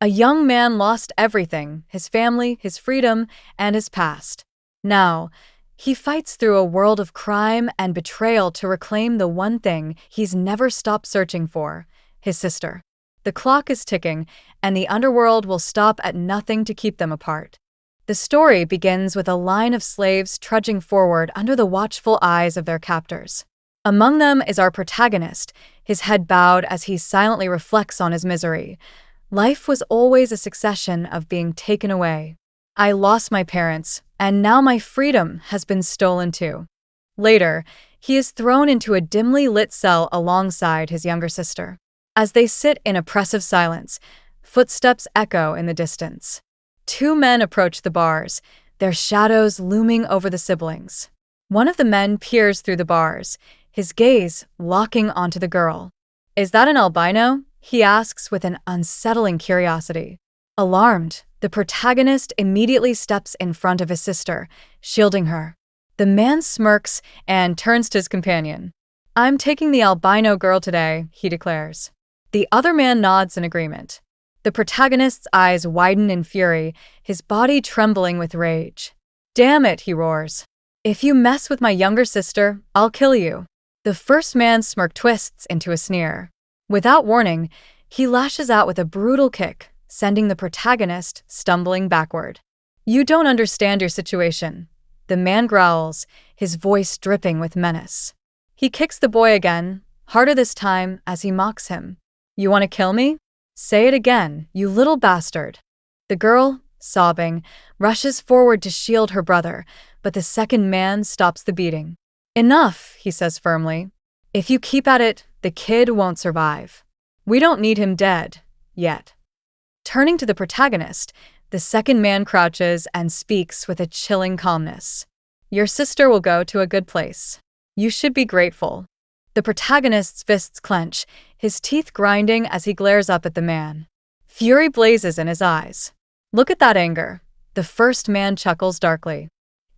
A young man lost everything: his family, his freedom, and his past. Now, he fights through a world of crime and betrayal to reclaim the one thing he's never stopped searching for: his sister. The clock is ticking, and the underworld will stop at nothing to keep them apart. The story begins with a line of slaves trudging forward under the watchful eyes of their captors. Among them is our protagonist, his head bowed as he silently reflects on his misery. Life was always a succession of being taken away. I lost my parents, and now my freedom has been stolen too. Later, he is thrown into a dimly lit cell alongside his younger sister. As they sit in oppressive silence, footsteps echo in the distance. Two men approach the bars, their shadows looming over the siblings. One of the men peers through the bars, his gaze locking onto the girl. "Is that an albino?" he asks with an unsettling curiosity. Alarmed, the protagonist immediately steps in front of his sister, shielding her. The man smirks and turns to his companion. "I'm taking the albino girl today," he declares. The other man nods in agreement. The protagonist's eyes widen in fury, his body trembling with rage. "Damn it," he roars. "If you mess with my younger sister, I'll kill you." The first man's smirk twists into a sneer. Without warning, he lashes out with a brutal kick, sending the protagonist stumbling backward. "You don't understand your situation," the man growls, his voice dripping with menace. He kicks the boy again, harder this time as he mocks him. "You want to kill me? Say it again, you little bastard." The girl, sobbing, rushes forward to shield her brother, but the second man stops the beating. "Enough," he says firmly. "If you keep at it, the kid won't survive. We don't need him dead, yet." Turning to the protagonist, the second man crouches and speaks with a chilling calmness. "Your sister will go to a good place. You should be grateful." The protagonist's fists clench, his teeth grinding as he glares up at the man. Fury blazes in his eyes. "Look at that anger." The first man chuckles darkly.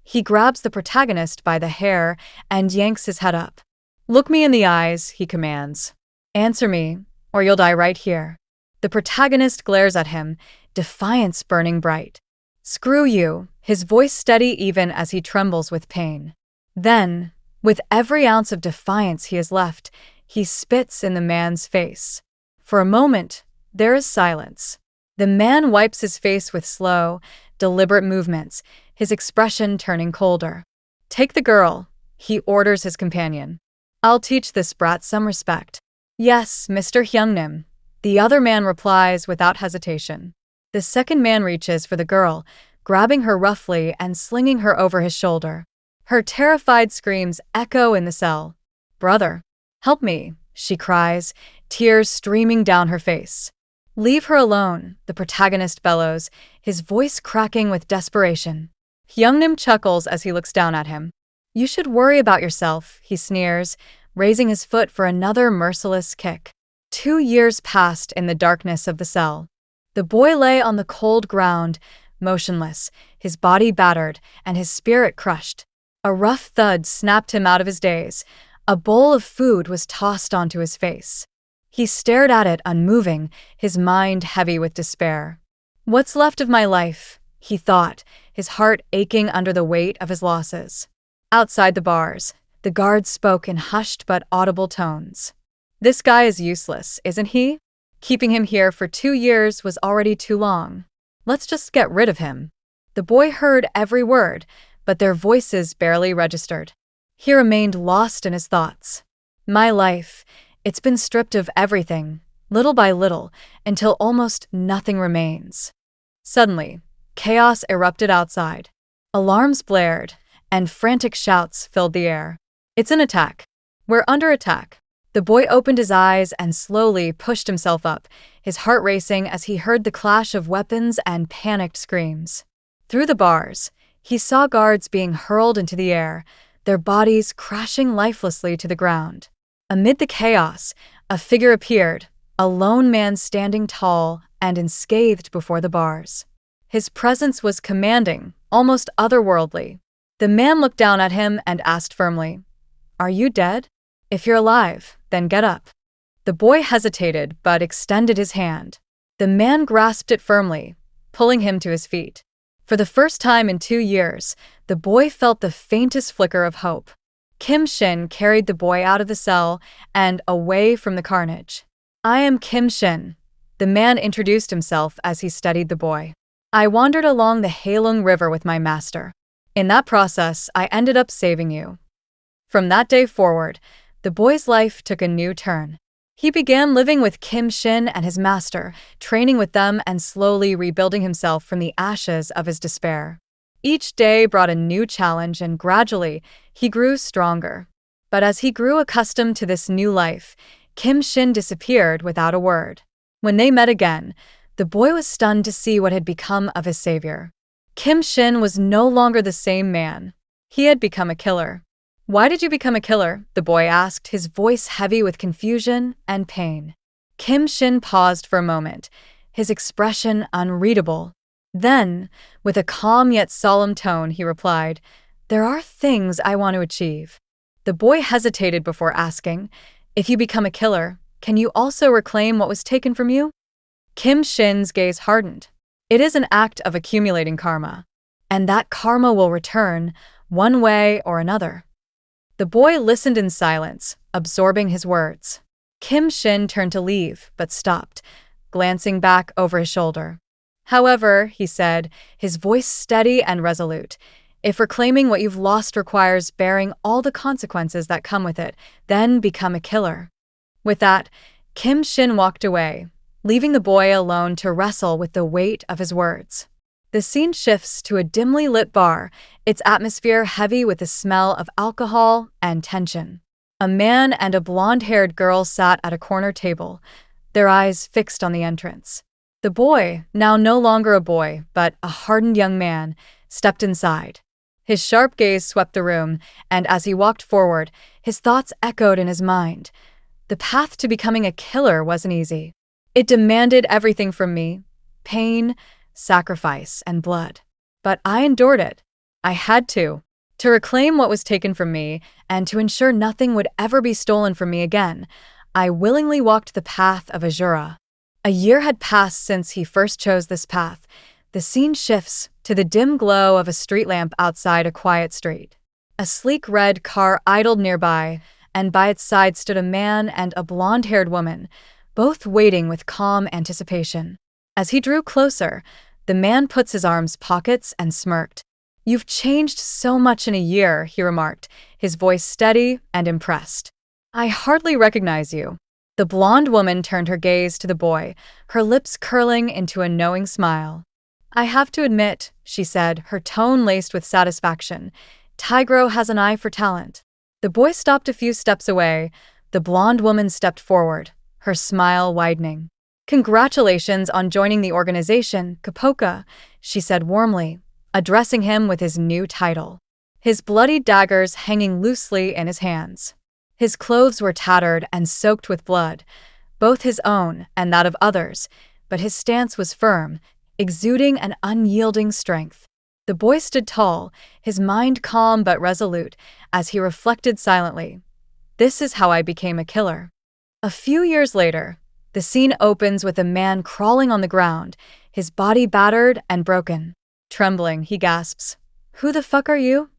He grabs the protagonist by the hair and yanks his head up. "Look me in the eyes," he commands. "Answer me, or you'll die right here." The protagonist glares at him, defiance burning bright. "Screw you," his voice steady even as he trembles with pain. Then, with every ounce of defiance he has left, he spits in the man's face. For a moment, there is silence. The man wipes his face with slow, deliberate movements, his expression turning colder. "Take the girl," he orders his companion. "I'll teach this brat some respect." "Yes, Mr. Hyungnim," the other man replies without hesitation. The second man reaches for the girl, grabbing her roughly and slinging her over his shoulder. Her terrified screams echo in the cell. "Brother, help me," she cries, tears streaming down her face. "Leave her alone," the protagonist bellows, his voice cracking with desperation. Hyungnim chuckles as he looks down at him. "You should worry about yourself," he sneers, raising his foot for another merciless kick. 2 years passed in the darkness of the cell. The boy lay on the cold ground, motionless, his body battered and his spirit crushed. A rough thud snapped him out of his daze. A bowl of food was tossed onto his face. He stared at it unmoving, his mind heavy with despair. "What's left of my life?" he thought, his heart aching under the weight of his losses. Outside the bars, the guards spoke in hushed but audible tones. "This guy is useless, isn't he? Keeping him here for 2 years was already too long. Let's just get rid of him." The boy heard every word, but their voices barely registered. He remained lost in his thoughts. "My life, it's been stripped of everything, little by little, until almost nothing remains." Suddenly, chaos erupted outside. Alarms blared, and frantic shouts filled the air. "It's an attack. We're under attack." The boy opened his eyes and slowly pushed himself up, his heart racing as he heard the clash of weapons and panicked screams. Through the bars, he saw guards being hurled into the air, their bodies crashing lifelessly to the ground. Amid the chaos, a figure appeared, a lone man standing tall and unscathed before the bars. His presence was commanding, almost otherworldly. The man looked down at him and asked firmly, "Are you dead? If you're alive, then get up." The boy hesitated but extended his hand. The man grasped it firmly, pulling him to his feet. For the first time in 2 years, the boy felt the faintest flicker of hope. Kim Shin carried the boy out of the cell and away from the carnage. "I am Kim Shin," the man introduced himself as he studied the boy. "I wandered along the Halong River with my master. In that process, I ended up saving you." From that day forward, the boy's life took a new turn. He began living with Kim Shin and his master, training with them and slowly rebuilding himself from the ashes of his despair. Each day brought a new challenge and gradually, he grew stronger. But as he grew accustomed to this new life, Kim Shin disappeared without a word. When they met again, the boy was stunned to see what had become of his savior. Kim Shin was no longer the same man. He had become a killer. "Why did you become a killer?" the boy asked, his voice heavy with confusion and pain. Kim Shin paused for a moment, his expression unreadable. Then, with a calm yet solemn tone, he replied, "There are things I want to achieve." The boy hesitated before asking, "If you become a killer, can you also reclaim what was taken from you?" Kim Shin's gaze hardened. "It is an act of accumulating karma, and that karma will return, one way or another." The boy listened in silence, absorbing his words. Kim Shin turned to leave, but stopped, glancing back over his shoulder. "However," he said, his voice steady and resolute, "if reclaiming what you've lost requires bearing all the consequences that come with it, then become a killer." With that, Kim Shin walked away, leaving the boy alone to wrestle with the weight of his words. The scene shifts to a dimly lit bar, its atmosphere heavy with the smell of alcohol and tension. A man and a blonde-haired girl sat at a corner table, their eyes fixed on the entrance. The boy, now no longer a boy, but a hardened young man, stepped inside. His sharp gaze swept the room, and as he walked forward, his thoughts echoed in his mind. The path to becoming a killer wasn't easy. It demanded everything from me: pain, sacrifice, and blood. But I endured it. I had to reclaim what was taken from me, and to ensure nothing would ever be stolen from me again. I willingly walked the path of Azura. A year had passed since he first chose this path. The scene shifts to the dim glow of a street lamp outside a quiet street. A sleek red car idled nearby, and by its side stood a man and a blonde-haired woman, both waiting with calm anticipation. As he drew closer, the man puts his arms pockets and smirked. "You've changed so much in a year," he remarked, his voice steady and impressed. "I hardly recognize you." The blonde woman turned her gaze to the boy, her lips curling into a knowing smile. "I have to admit," she said, her tone laced with satisfaction, "Tigro has an eye for talent." The boy stopped a few steps away. The blonde woman stepped forward, her smile widening. "Congratulations on joining the organization, Copoka," she said warmly, addressing him with his new title. His bloody daggers hanging loosely in his hands. His clothes were tattered and soaked with blood, both his own and that of others, but his stance was firm, exuding an unyielding strength. The boy stood tall, his mind calm but resolute, as he reflected silently. "This is how I became a killer." A few years later, the scene opens with a man crawling on the ground, his body battered and broken. Trembling, he gasps, "Who the fuck are you?"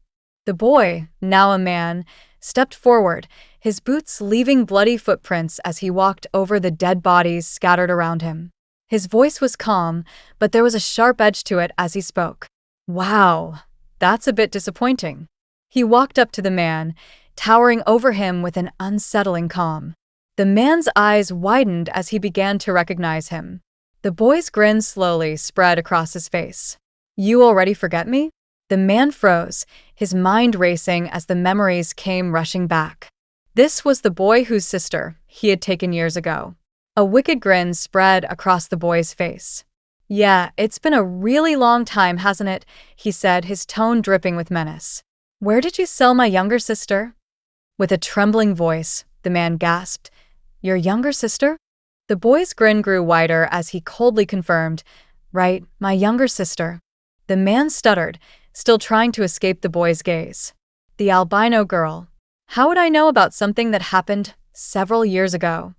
The boy, now a man, stepped forward, his boots leaving bloody footprints as he walked over the dead bodies scattered around him. His voice was calm, but there was a sharp edge to it as he spoke. "Wow, that's a bit disappointing." He walked up to the man, towering over him with an unsettling calm. The man's eyes widened as he began to recognize him. The boy's grin slowly spread across his face. "You already forget me?" The man froze, his mind racing as the memories came rushing back. This was the boy whose sister he had taken years ago. A wicked grin spread across the boy's face. "Yeah, it's been a really long time, hasn't it?" he said, his tone dripping with menace. "Where did you sell my younger sister?" With a trembling voice, the man gasped, "Your younger sister?" The boy's grin grew wider as he coldly confirmed, "Right, my younger sister." The man stuttered, still trying to escape the boy's gaze. "The albino girl. How would I know about something that happened several years ago?"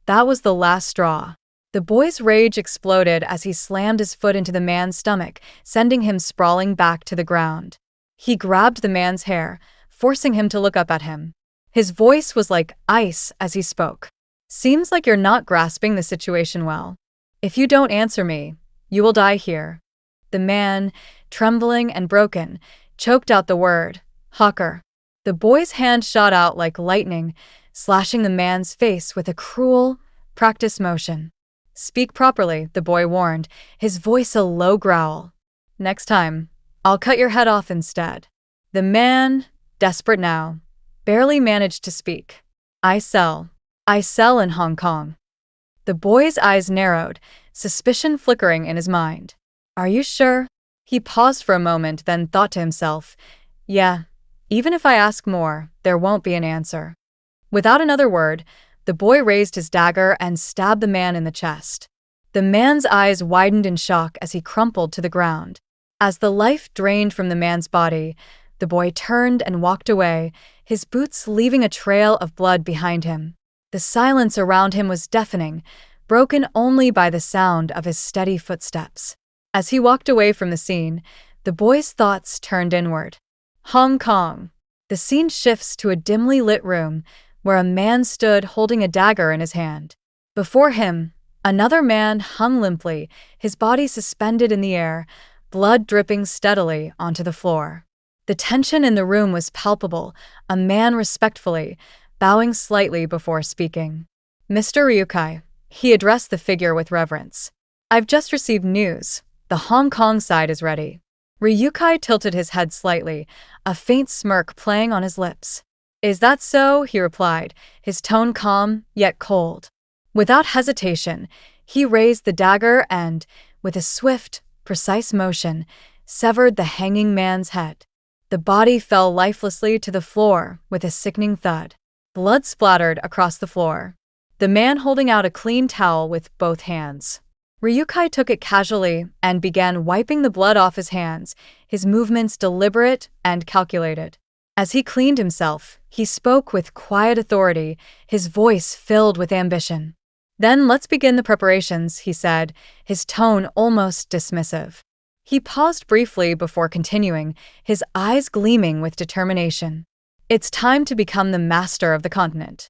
That was the last straw. The boy's rage exploded as he slammed his foot into the man's stomach, sending him sprawling back to the ground. He grabbed the man's hair, forcing him to look up at him. His voice was like ice as he spoke. "Seems like you're not grasping the situation well. If you don't answer me, you will die here." The man, trembling and broken, choked out the word, "Hawker." The boy's hand shot out like lightning, slashing the man's face with a cruel, practiced motion. "Speak properly," the boy warned, his voice a low growl. "Next time, I'll cut your head off instead." The man, desperate now, barely managed to speak. I sell in Hong Kong." The boy's eyes narrowed, suspicion flickering in his mind. "Are you sure?" He paused for a moment, then thought to himself, "Yeah, even if I ask more, there won't be an answer." Without another word, the boy raised his dagger and stabbed the man in the chest. The man's eyes widened in shock as he crumpled to the ground. As the life drained from the man's body, the boy turned and walked away, his boots leaving a trail of blood behind him. The silence around him was deafening, broken only by the sound of his steady footsteps. As he walked away from the scene, the boy's thoughts turned inward. Hong Kong. The scene shifts to a dimly lit room where a man stood holding a dagger in his hand. Before him, another man hung limply, his body suspended in the air, blood dripping steadily onto the floor. The tension in the room was palpable, a man respectfully, bowing slightly before speaking. "Mr. Ryukai," he addressed the figure with reverence. "I've just received news. The Hong Kong side is ready." Ryukai tilted his head slightly, a faint smirk playing on his lips. "Is that so?" he replied, his tone calm yet cold. Without hesitation, he raised the dagger and, with a swift, precise motion, severed the hanging man's head. The body fell lifelessly to the floor with a sickening thud. Blood splattered across the floor. The man holding out a clean towel with both hands. Ryukai took it casually and began wiping the blood off his hands, his movements deliberate and calculated. As he cleaned himself, he spoke with quiet authority, his voice filled with ambition. "Then let's begin the preparations," he said, his tone almost dismissive. He paused briefly before continuing, his eyes gleaming with determination. "It's time to become the master of the continent."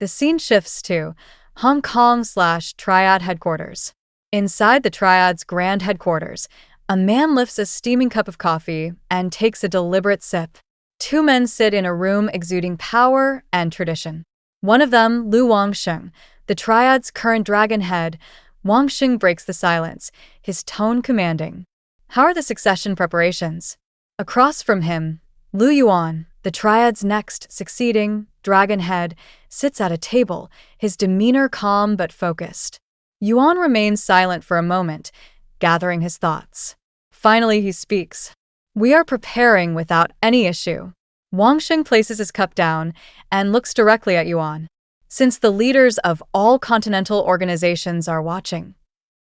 The scene shifts to Hong Kong/Triad headquarters. Inside the Triad's grand headquarters, a man lifts a steaming cup of coffee and takes a deliberate sip. Two men sit in a room exuding power and tradition. One of them, Lu Wangsheng, the Triad's current dragon head. Wangsheng breaks the silence, his tone commanding. "How are the succession preparations?" Across from him, Lu Yuan, the Triad's next succeeding dragon head, sits at a table, his demeanor calm but focused. Yuan remains silent for a moment, gathering his thoughts. Finally, he speaks. "We are preparing without any issue." Wangsheng places his cup down and looks directly at Yuan. "Since the leaders of all continental organizations are watching,"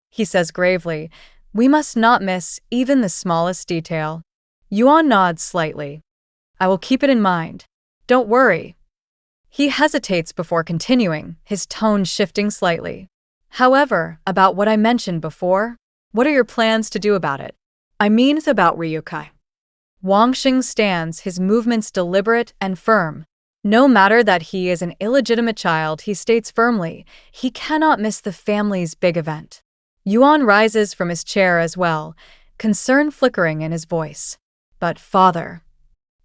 he says gravely, "we must not miss even the smallest detail." Yuan nods slightly. "I will keep it in mind. Don't worry." He hesitates before continuing, his tone shifting slightly. "However, about what I mentioned before, what are your plans to do about it?" "I mean about Ryukai." Wangsheng stands, his movements deliberate and firm. No matter that he is an illegitimate child, he states firmly, he cannot miss the family's big event. Yuan rises from his chair as well, concern flickering in his voice. "But father..."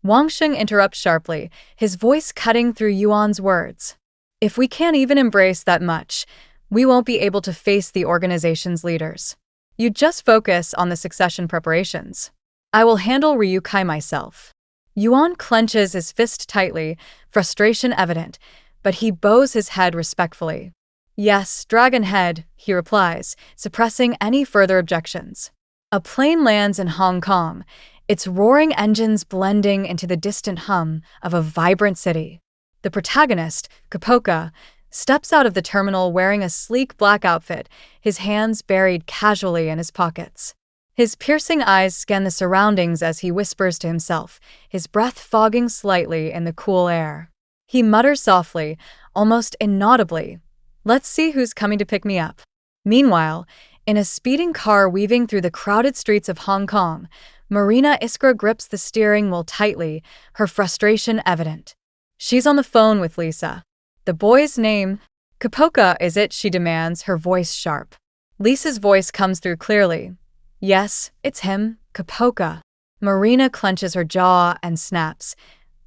Wangsheng interrupts sharply, his voice cutting through Yuan's words. "If we can't even embrace that much, we won't be able to face the organization's leaders. You just focus on the succession preparations. I will handle Ryukai myself." Yuan clenches his fist tightly, frustration evident, but he bows his head respectfully. "Yes, Dragon Head," he replies, suppressing any further objections. A plane lands in Hong Kong, its roaring engines blending into the distant hum of a vibrant city. The protagonist, Copoka, steps out of the terminal wearing a sleek black outfit, his hands buried casually in his pockets. His piercing eyes scan the surroundings as he whispers to himself, his breath fogging slightly in the cool air. He mutters softly, almost inaudibly, "Let's see who's coming to pick me up." Meanwhile, in a speeding car weaving through the crowded streets of Hong Kong, Marina Iskra grips the steering wheel tightly, her frustration evident. She's on the phone with Lisa. The boy's name? Copoka, is it? She demands, her voice sharp. Lisa's voice comes through clearly. Yes, it's him, Copoka. Marina clenches her jaw and snaps.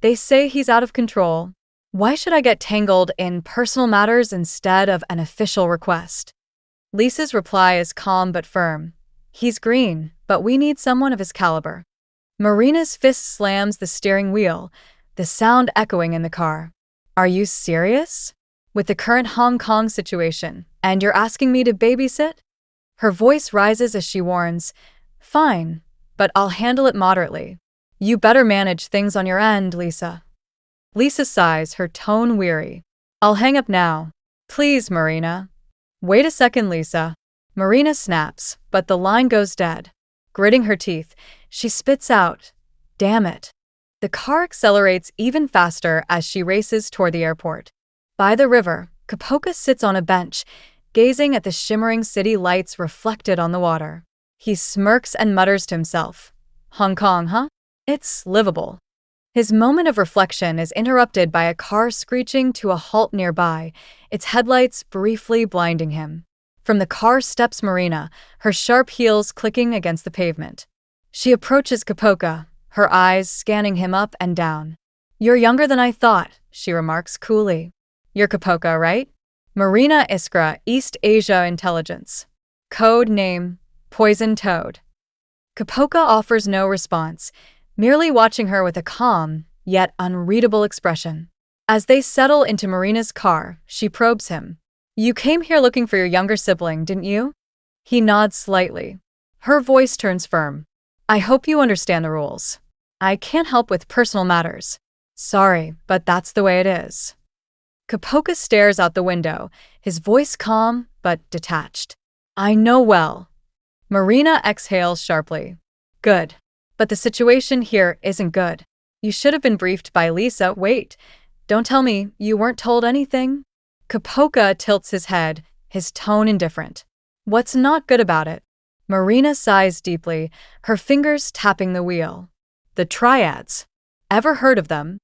They say he's out of control. Why should I get tangled in personal matters instead of an official request? Lisa's reply is calm but firm. He's green, but we need someone of his caliber. Marina's fist slams the steering wheel, the sound echoing in the car. Are you serious? With the current Hong Kong situation, and you're asking me to babysit? Her voice rises as she warns, Fine, but I'll handle it moderately. You better manage things on your end, Lisa. Lisa sighs, her tone weary. I'll hang up now. Please, Marina. Wait a second, Lisa. Marina snaps, but the line goes dead. Gritting her teeth, she spits out, Damn it. The car accelerates even faster as she races toward the airport. By the river, Copoka sits on a bench, gazing at the shimmering city lights reflected on the water. He smirks and mutters to himself, Hong Kong, huh? It's livable. His moment of reflection is interrupted by a car screeching to a halt nearby, its headlights briefly blinding him. From the car steps Marina, her sharp heels clicking against the pavement. She approaches Copoka, her eyes scanning him up and down. You're younger than I thought, she remarks coolly. You're Copoka, right? Marina Iskra, East Asia Intelligence. Code name, Poison Toad. Copoka offers no response, merely watching her with a calm, yet unreadable expression. As they settle into Marina's car, she probes him. You came here looking for your younger sibling, didn't you? He nods slightly. Her voice turns firm. I hope you understand the rules. I can't help with personal matters. Sorry, but that's the way it is. Copoka stares out the window, his voice calm but detached. I know well. Marina exhales sharply. Good. But the situation here isn't good. You should have been briefed by Lisa. Wait, don't tell me you weren't told anything? Copoka tilts his head, his tone indifferent. What's not good about it? Marina sighs deeply, her fingers tapping the wheel. The triads. Ever heard of them?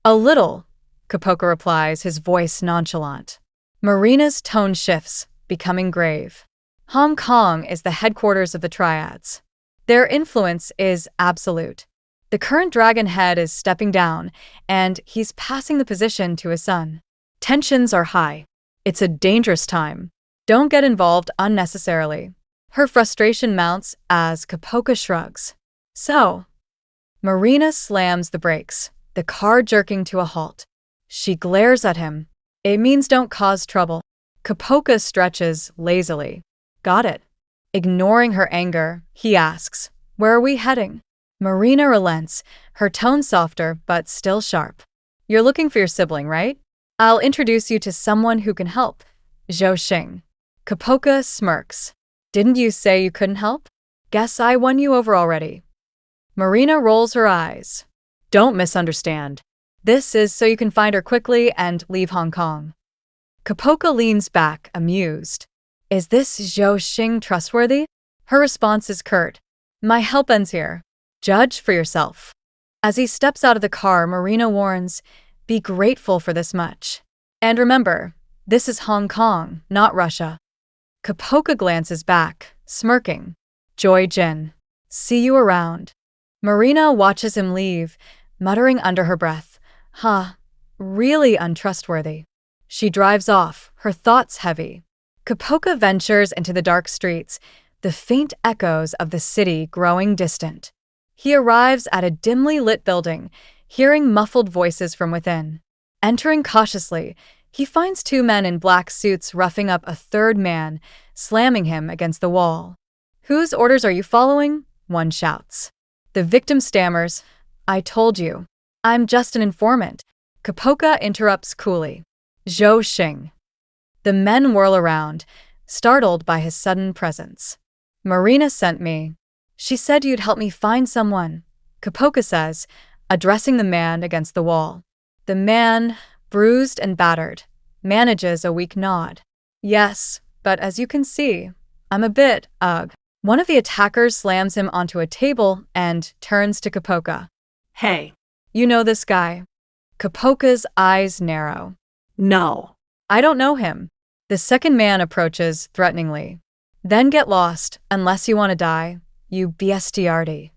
A little, Copoka replies, his voice nonchalant. Marina's tone shifts, becoming grave. Hong Kong is the headquarters of the triads. Their influence is absolute. The current dragon head is stepping down, and he's passing the position to his son. Tensions are high. It's a dangerous time. Don't get involved unnecessarily. Her frustration mounts as Copoka shrugs. So, Marina slams the brakes, the car jerking to a halt. She glares at him. It means don't cause trouble. Copoka stretches lazily. Got it. Ignoring her anger, he asks, Where are we heading? Marina relents, her tone softer but still sharp. You're looking for your sibling, right? I'll introduce you to someone who can help. Zhou Xing. Copoka smirks. Didn't you say you couldn't help? Guess I won you over already. Marina rolls her eyes. Don't misunderstand. This is so you can find her quickly and leave Hong Kong. Copoka leans back, amused. Is this Zhou Xing trustworthy? Her response is curt. My help ends here. Judge for yourself. As he steps out of the car, Marina warns, Be grateful for this much. And remember, this is Hong Kong, not Russia. Copoka glances back, smirking. Joy Jin. See you around. Marina watches him leave, muttering under her breath. Really untrustworthy. She drives off, her thoughts heavy. Copoka ventures into the dark streets, the faint echoes of the city growing distant. He arrives at a dimly lit building, hearing muffled voices from within. Entering cautiously, he finds two men in black suits roughing up a third man, slamming him against the wall. Whose orders are you following? One shouts. The victim stammers, I told you. I'm just an informant. Copoka interrupts coolly. Zhou Xing. The men whirl around, startled by his sudden presence. Marina sent me. She said you'd help me find someone, Copoka says, addressing the man against the wall. The man, bruised and battered, manages a weak nod. Yes, but as you can see, I'm a bit, ugh. One of the attackers slams him onto a table and turns to Copoka. Hey. You know this guy? Copoka's eyes narrow. No. I don't know him. The second man approaches threateningly. Then get lost, unless you want to die, you bestiardi.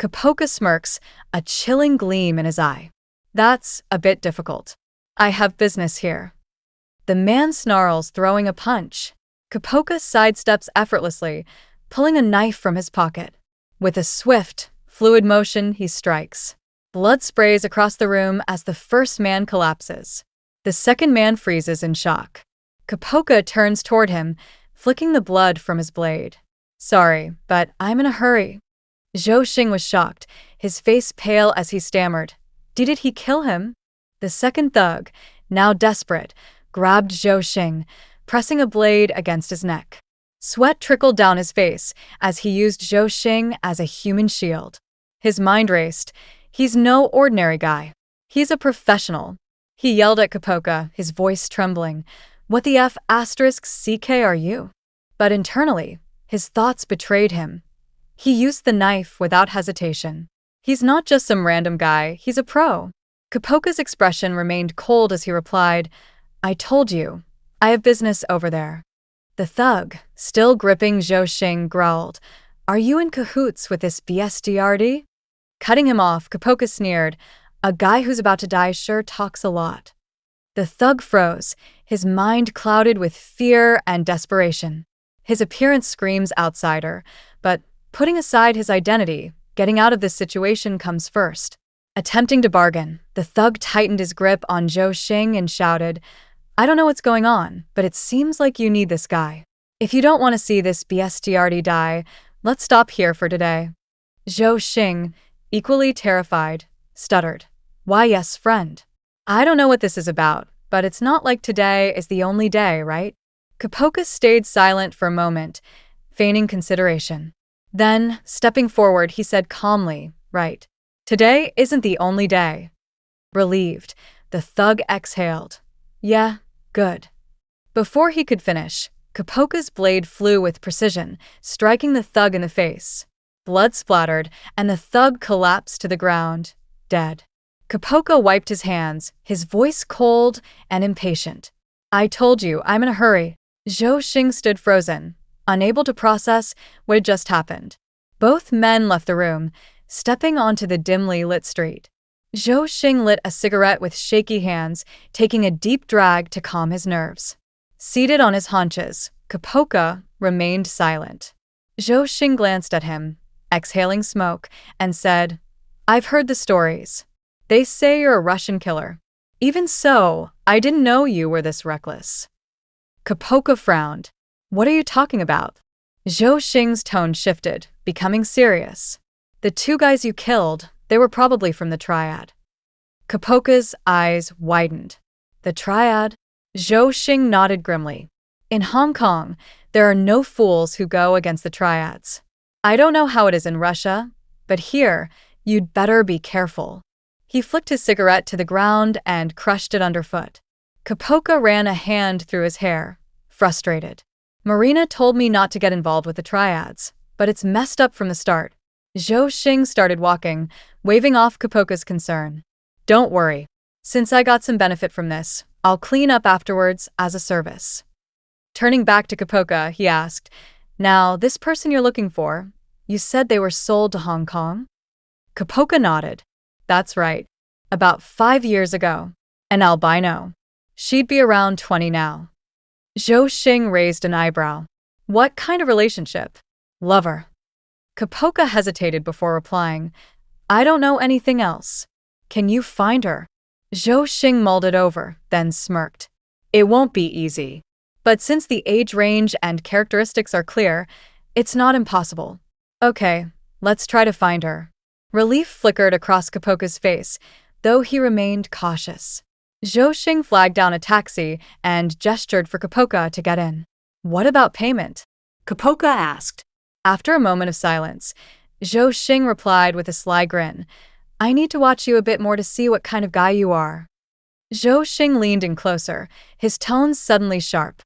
Copoka smirks, a chilling gleam in his eye. That's a bit difficult. I have business here. The man snarls, throwing a punch. Copoka sidesteps effortlessly, pulling a knife from his pocket. With a swift, fluid motion, he strikes. Blood sprays across the room as the first man collapses. The second man freezes in shock. Copoka turns toward him, flicking the blood from his blade. Sorry, but I'm in a hurry. Zhou Xing was shocked, his face pale as he stammered. Did he kill him? The second thug, now desperate, grabbed Zhou Xing, pressing a blade against his neck. Sweat trickled down his face as he used Zhou Xing as a human shield. His mind raced. He's no ordinary guy. He's a professional. He yelled at Copoka, his voice trembling. What the F***CK are you? But internally, his thoughts betrayed him. He used the knife without hesitation. He's not just some random guy, he's a pro. Copoka's expression remained cold as he replied, I told you, I have business over there. The thug, still gripping Zhou Xing, growled, Are you in cahoots with this bestiardi? Cutting him off, Copoka sneered, A guy who's about to die sure talks a lot. The thug froze, his mind clouded with fear and desperation. His appearance screams outsider, but putting aside his identity, getting out of this situation comes first. Attempting to bargain, the thug tightened his grip on Zhou Xing and shouted, I don't know what's going on, but it seems like you need this guy. If you don't want to see this bestiardi die, let's stop here for today. Zhou Xing, equally terrified, stuttered, Why yes, friend. I don't know what this is about, but it's not like today is the only day, right? Copoka stayed silent for a moment, feigning consideration. Then, stepping forward, he said calmly, Right. Today isn't the only day. Relieved, the thug exhaled. Yeah, good. Before he could finish, Copoka's blade flew with precision, striking the thug in the face. Blood splattered, and the thug collapsed to the ground, dead. Copoka wiped his hands, his voice cold and impatient. I told you, I'm in a hurry. Zhou Xing stood frozen, unable to process what had just happened. Both men left the room, stepping onto the dimly lit street. Zhou Xing lit a cigarette with shaky hands, taking a deep drag to calm his nerves. Seated on his haunches, Copoka remained silent. Zhou Xing glanced at him, exhaling smoke, and said, I've heard the stories. They say you're a Russian killer. Even so, I didn't know you were this reckless. Copoka frowned. What are you talking about? Zhou Xing's tone shifted, becoming serious. The two guys you killed, they were probably from the Triad. Copoka's eyes widened. The Triad? Zhou Xing nodded grimly. In Hong Kong, there are no fools who go against the Triads. I don't know how it is in Russia, but here, you'd better be careful. He flicked his cigarette to the ground and crushed it underfoot. Copoka ran a hand through his hair, frustrated. Marina told me not to get involved with the Triads, but it's messed up from the start. Zhou Xing started walking, waving off Copoka's concern. Don't worry. Since I got some benefit from this, I'll clean up afterwards as a service. Turning back to Copoka, he asked, Now, this person you're looking for, you said they were sold to Hong Kong? Copoka nodded. That's right. About 5 years ago. An albino. She'd be around 20 now. Zhou Xing raised an eyebrow. What kind of relationship? Lover. Copoka hesitated before replying, I don't know anything else. Can you find her? Zhou Xing mulled it over, then smirked. It won't be easy. But since the age range and characteristics are clear, it's not impossible. Okay, let's try to find her. Relief flickered across Copoka's face, though he remained cautious. Zhou Xing flagged down a taxi and gestured for Copoka to get in. What about payment? Copoka asked. After a moment of silence, Zhou Xing replied with a sly grin, I need to watch you a bit more to see what kind of guy you are. Zhou Xing leaned in closer, his tones suddenly sharp.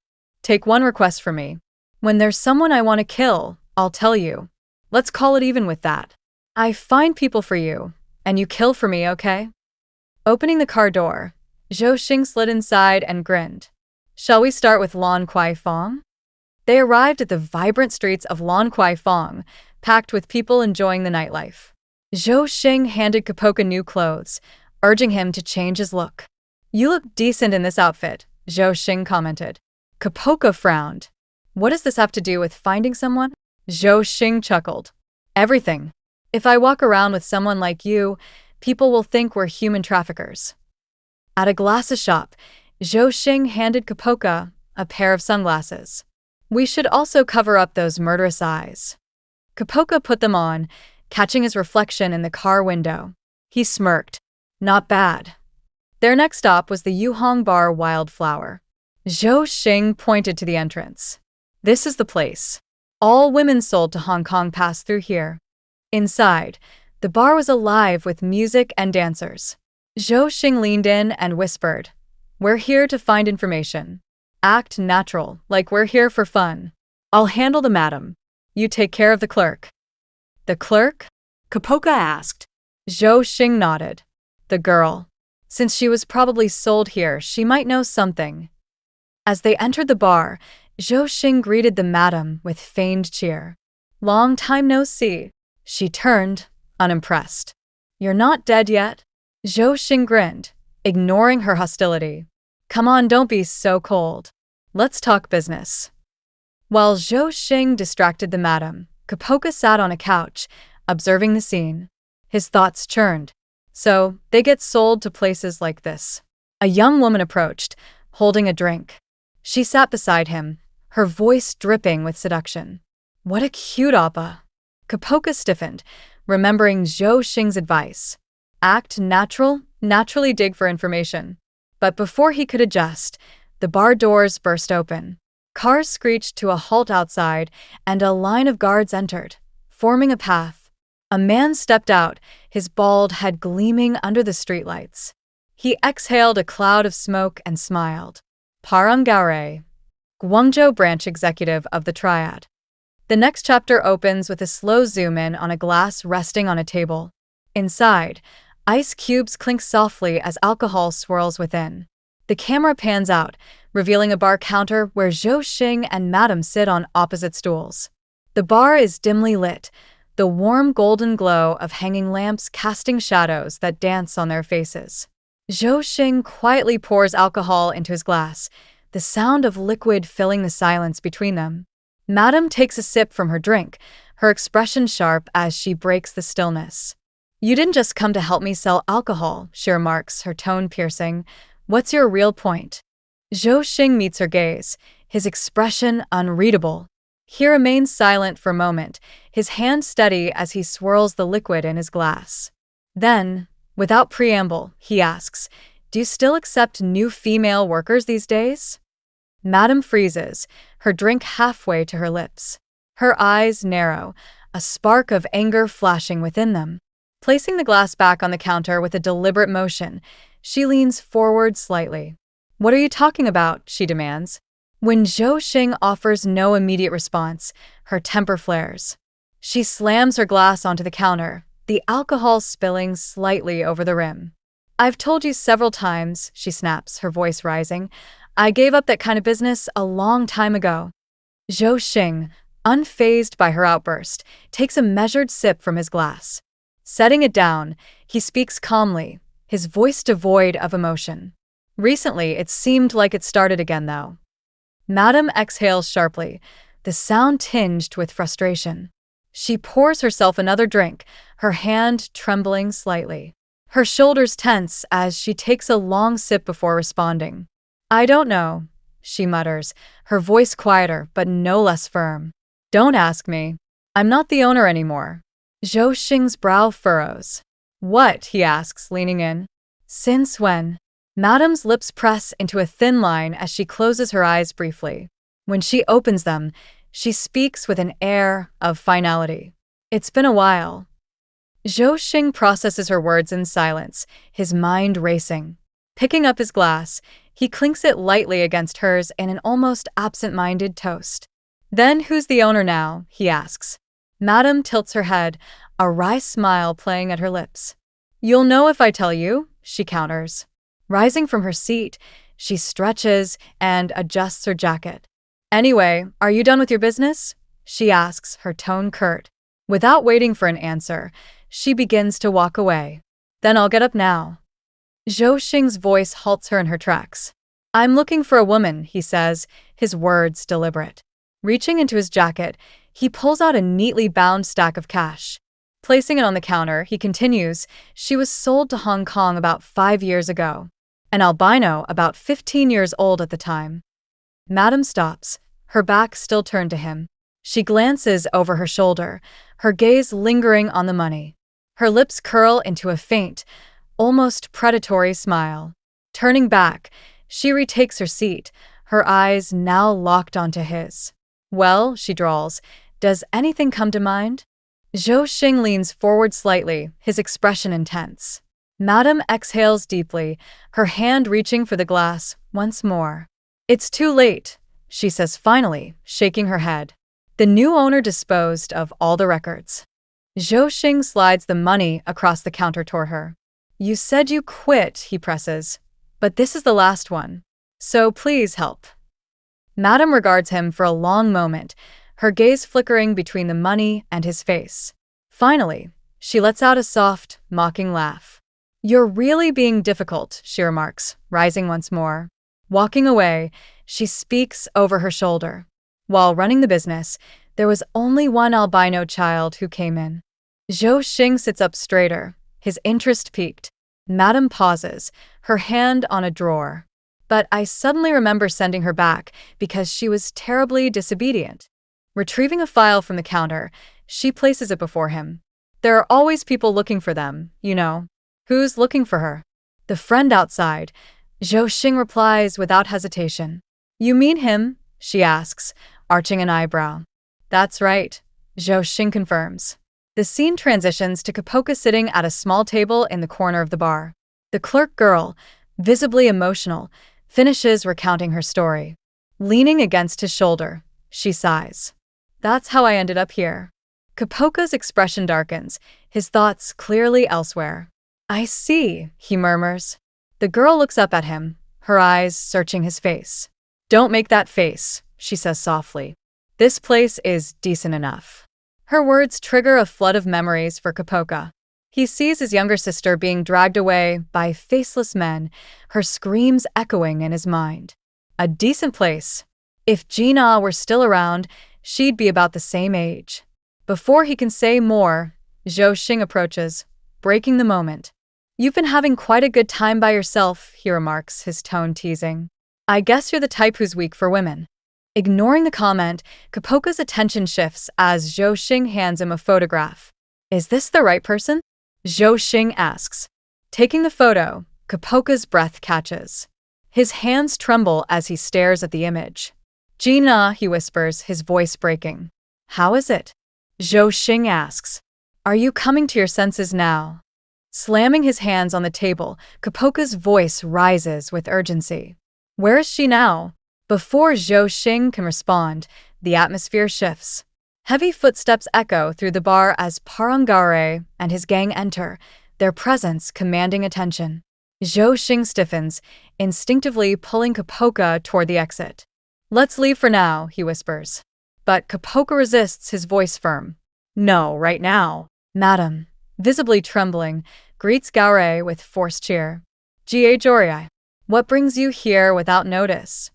Take one request from me. When there's someone I want to kill, I'll tell you. Let's call it even with that. I find people for you, and you kill for me, okay? Opening the car door, Zhou Xing slid inside and grinned. Shall we start with Lan Kuai Fong? They arrived at the vibrant streets of Lan Kuai Fong, packed with people enjoying the nightlife. Zhou Xing handed Copoka new clothes, urging him to change his look. You look decent in this outfit, Zhou Xing commented. Copoka frowned. What does this have to do with finding someone? Zhou Xing chuckled. Everything. If I walk around with someone like you, people will think we're human traffickers. At a glasses shop, Zhou Xing handed Copoka a pair of sunglasses. We should also cover up those murderous eyes. Copoka put them on, catching his reflection in the car window. He smirked. Not bad. Their next stop was the Yuhong Bar Wildflower. Zhou Xing pointed to the entrance. This is the place. All women sold to Hong Kong pass through here. Inside, the bar was alive with music and dancers. Zhou Xing leaned in and whispered, We're here to find information. Act natural, like we're here for fun. I'll handle the madam. You take care of the clerk. The clerk? Copoka asked. Zhou Xing nodded. The girl. Since she was probably sold here, she might know something. As they entered the bar, Zhou Xing greeted the madam with feigned cheer. Long time no see. She turned, unimpressed. You're not dead yet? Zhou Xing grinned, ignoring her hostility. Come on, don't be so cold. Let's talk business. While Zhou Xing distracted the madam, Copoka sat on a couch, observing the scene. His thoughts churned. So, they get sold to places like this. A young woman approached, holding a drink. She sat beside him, her voice dripping with seduction. What a cute oppa. Copoka stiffened, remembering Zhou Xing's advice. Act natural, naturally dig for information. But before he could adjust, the bar doors burst open. Cars screeched to a halt outside, and a line of guards entered, forming a path. A man stepped out, his bald head gleaming under the streetlights. He exhaled a cloud of smoke and smiled. Parang Gaore, Guangzhou branch executive of the Triad. The next chapter opens with a slow zoom-in on a glass resting on a table. Inside, ice cubes clink softly as alcohol swirls within. The camera pans out, revealing a bar counter where Zhou Xing and Madame sit on opposite stools. The bar is dimly lit, the warm golden glow of hanging lamps casting shadows that dance on their faces. Zhou Xing quietly pours alcohol into his glass, the sound of liquid filling the silence between them. Madame takes a sip from her drink, her expression sharp as she breaks the stillness. You didn't just come to help me sell alcohol, she remarks, her tone piercing. What's your real point? Zhou Xing meets her gaze, his expression unreadable. He remains silent for a moment, his hand steady as he swirls the liquid in his glass. Then, without preamble, he asks, Do you still accept new female workers these days? Madame freezes, her drink halfway to her lips. Her eyes narrow, a spark of anger flashing within them. Placing the glass back on the counter with a deliberate motion, she leans forward slightly. What are you talking about? She demands. When Zhou Xing offers no immediate response, her temper flares. She slams her glass onto the counter, the alcohol spilling slightly over the rim. I've told you several times, she snaps, her voice rising. I gave up that kind of business a long time ago. Zhou Xing, unfazed by her outburst, takes a measured sip from his glass. Setting it down, he speaks calmly, his voice devoid of emotion. Recently, it seemed like it started again, though. Madame exhales sharply, the sound tinged with frustration. She pours herself another drink, her hand trembling slightly. Her shoulders tense as she takes a long sip before responding. I don't know, she mutters, her voice quieter but no less firm. Don't ask me. I'm not the owner anymore. Zhou Xing's brow furrows. What? He asks, leaning in. Since when? Madame's lips press into a thin line as she closes her eyes briefly. When she opens them, she speaks with an air of finality. It's been a while. Zhou Xing processes her words in silence, his mind racing. Picking up his glass, He clinks it lightly against hers in an almost absent-minded toast. Then who's the owner now? He asks. Madam tilts her head, a wry smile playing at her lips. You'll know if I tell you, she counters. Rising from her seat, she stretches and adjusts her jacket. Anyway, are you done with your business? She asks, her tone curt. Without waiting for an answer, she begins to walk away. Then I'll get up now. Zhou Xing's voice halts her in her tracks. I'm looking for a woman, he says, his words deliberate. Reaching into his jacket, he pulls out a neatly bound stack of cash. Placing it on the counter, he continues, she was sold to Hong Kong about 5 years ago. An albino about 15 years old at the time. Madam stops, her back still turned to him. She glances over her shoulder, her gaze lingering on the money. Her lips curl into a faint, almost predatory smile. Turning back, she retakes her seat, her eyes now locked onto his. Well, she drawls, does anything come to mind? Zhou Xing leans forward slightly, his expression intense. Madam exhales deeply, her hand reaching for the glass once more. It's too late, she says finally, shaking her head. The new owner disposed of all the records. Zhou Xing slides the money across the counter toward her. You said you quit, he presses. But this is the last one. So please help. Madam regards him for a long moment, her gaze flickering between the money and his face. Finally, she lets out a soft, mocking laugh. You're really being difficult, she remarks, rising once more. Walking away, she speaks over her shoulder. While running the business, there was only one albino child who came in. Zhou Xing sits up straighter, his interest piqued. Madam pauses, her hand on a drawer. But I suddenly remember sending her back because she was terribly disobedient. Retrieving a file from the counter, she places it before him. There are always people looking for them, you know. Who's looking for her? The friend outside. Zhou Xing replies without hesitation. You mean him? She asks, arching an eyebrow. That's right, Zhou Xing confirms. The scene transitions to Copoka sitting at a small table in the corner of the bar. The clerk girl, visibly emotional, finishes recounting her story. Leaning against his shoulder, she sighs. That's how I ended up here. Copoka's expression darkens, his thoughts clearly elsewhere. I see, he murmurs. The girl looks up at him, her eyes searching his face. Don't make that face, she says softly. This place is decent enough. Her words trigger a flood of memories for Copoka. He sees his younger sister being dragged away by faceless men, her screams echoing in his mind. A decent place. If Gina were still around, she'd be about the same age. Before he can say more, Zhou Xing approaches, breaking the moment. You've been having quite a good time by yourself, he remarks, his tone teasing. I guess you're the type who's weak for women. Ignoring the comment, Copoka's attention shifts as Zhou Xing hands him a photograph. Is this the right person? Zhou Xing asks. Taking the photo, Copoka's breath catches. His hands tremble as he stares at the image. Gina, he whispers, his voice breaking. How is it? Zhou Xing asks. Are you coming to your senses now? Slamming his hands on the table, Copoka's voice rises with urgency. Where is she now? Before Zhou Xing can respond, the atmosphere shifts. Heavy footsteps echo through the bar as Parangare and his gang enter, their presence commanding attention. Zhou Xing stiffens, instinctively pulling Copoka toward the exit. Let's leave for now, he whispers. But Copoka resists, his voice firm. No, right now. Madam, visibly trembling, greets Gaore with forced cheer. Ga Joriai, what brings you here without notice?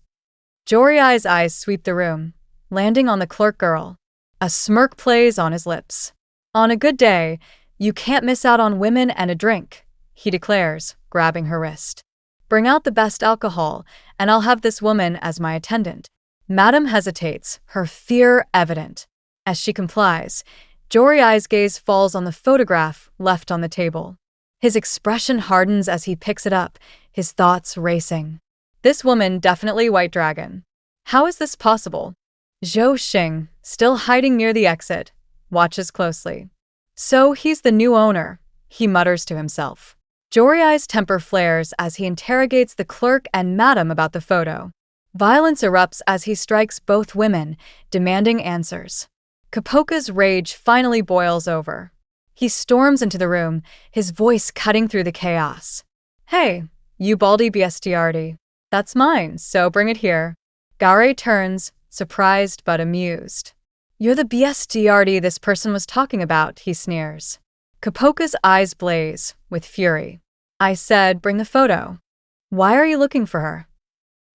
Joriai's eyes sweep the room, landing on the clerk girl. A smirk plays on his lips. On a good day, you can't miss out on women and a drink, he declares, grabbing her wrist. Bring out the best alcohol, and I'll have this woman as my attendant. Madam hesitates, her fear evident. As she complies, Joriai's gaze falls on the photograph left on the table. His expression hardens as he picks it up, his thoughts racing. This woman definitely White Dragon. How is this possible? Zhou Xing, still hiding near the exit, watches closely. So he's the new owner, he mutters to himself. Joriai's temper flares as he interrogates the clerk and madam about the photo. Violence erupts as he strikes both women, demanding answers. Copoka's rage finally boils over. He storms into the room, his voice cutting through the chaos. "Hey, you baldy bestiardi. That's mine, so bring it here." Garay turns, surprised but amused. "You're the bestiardi this person was talking about," he sneers. Copoka's eyes blaze, with fury. "I said bring the photo. Why are you looking for her?"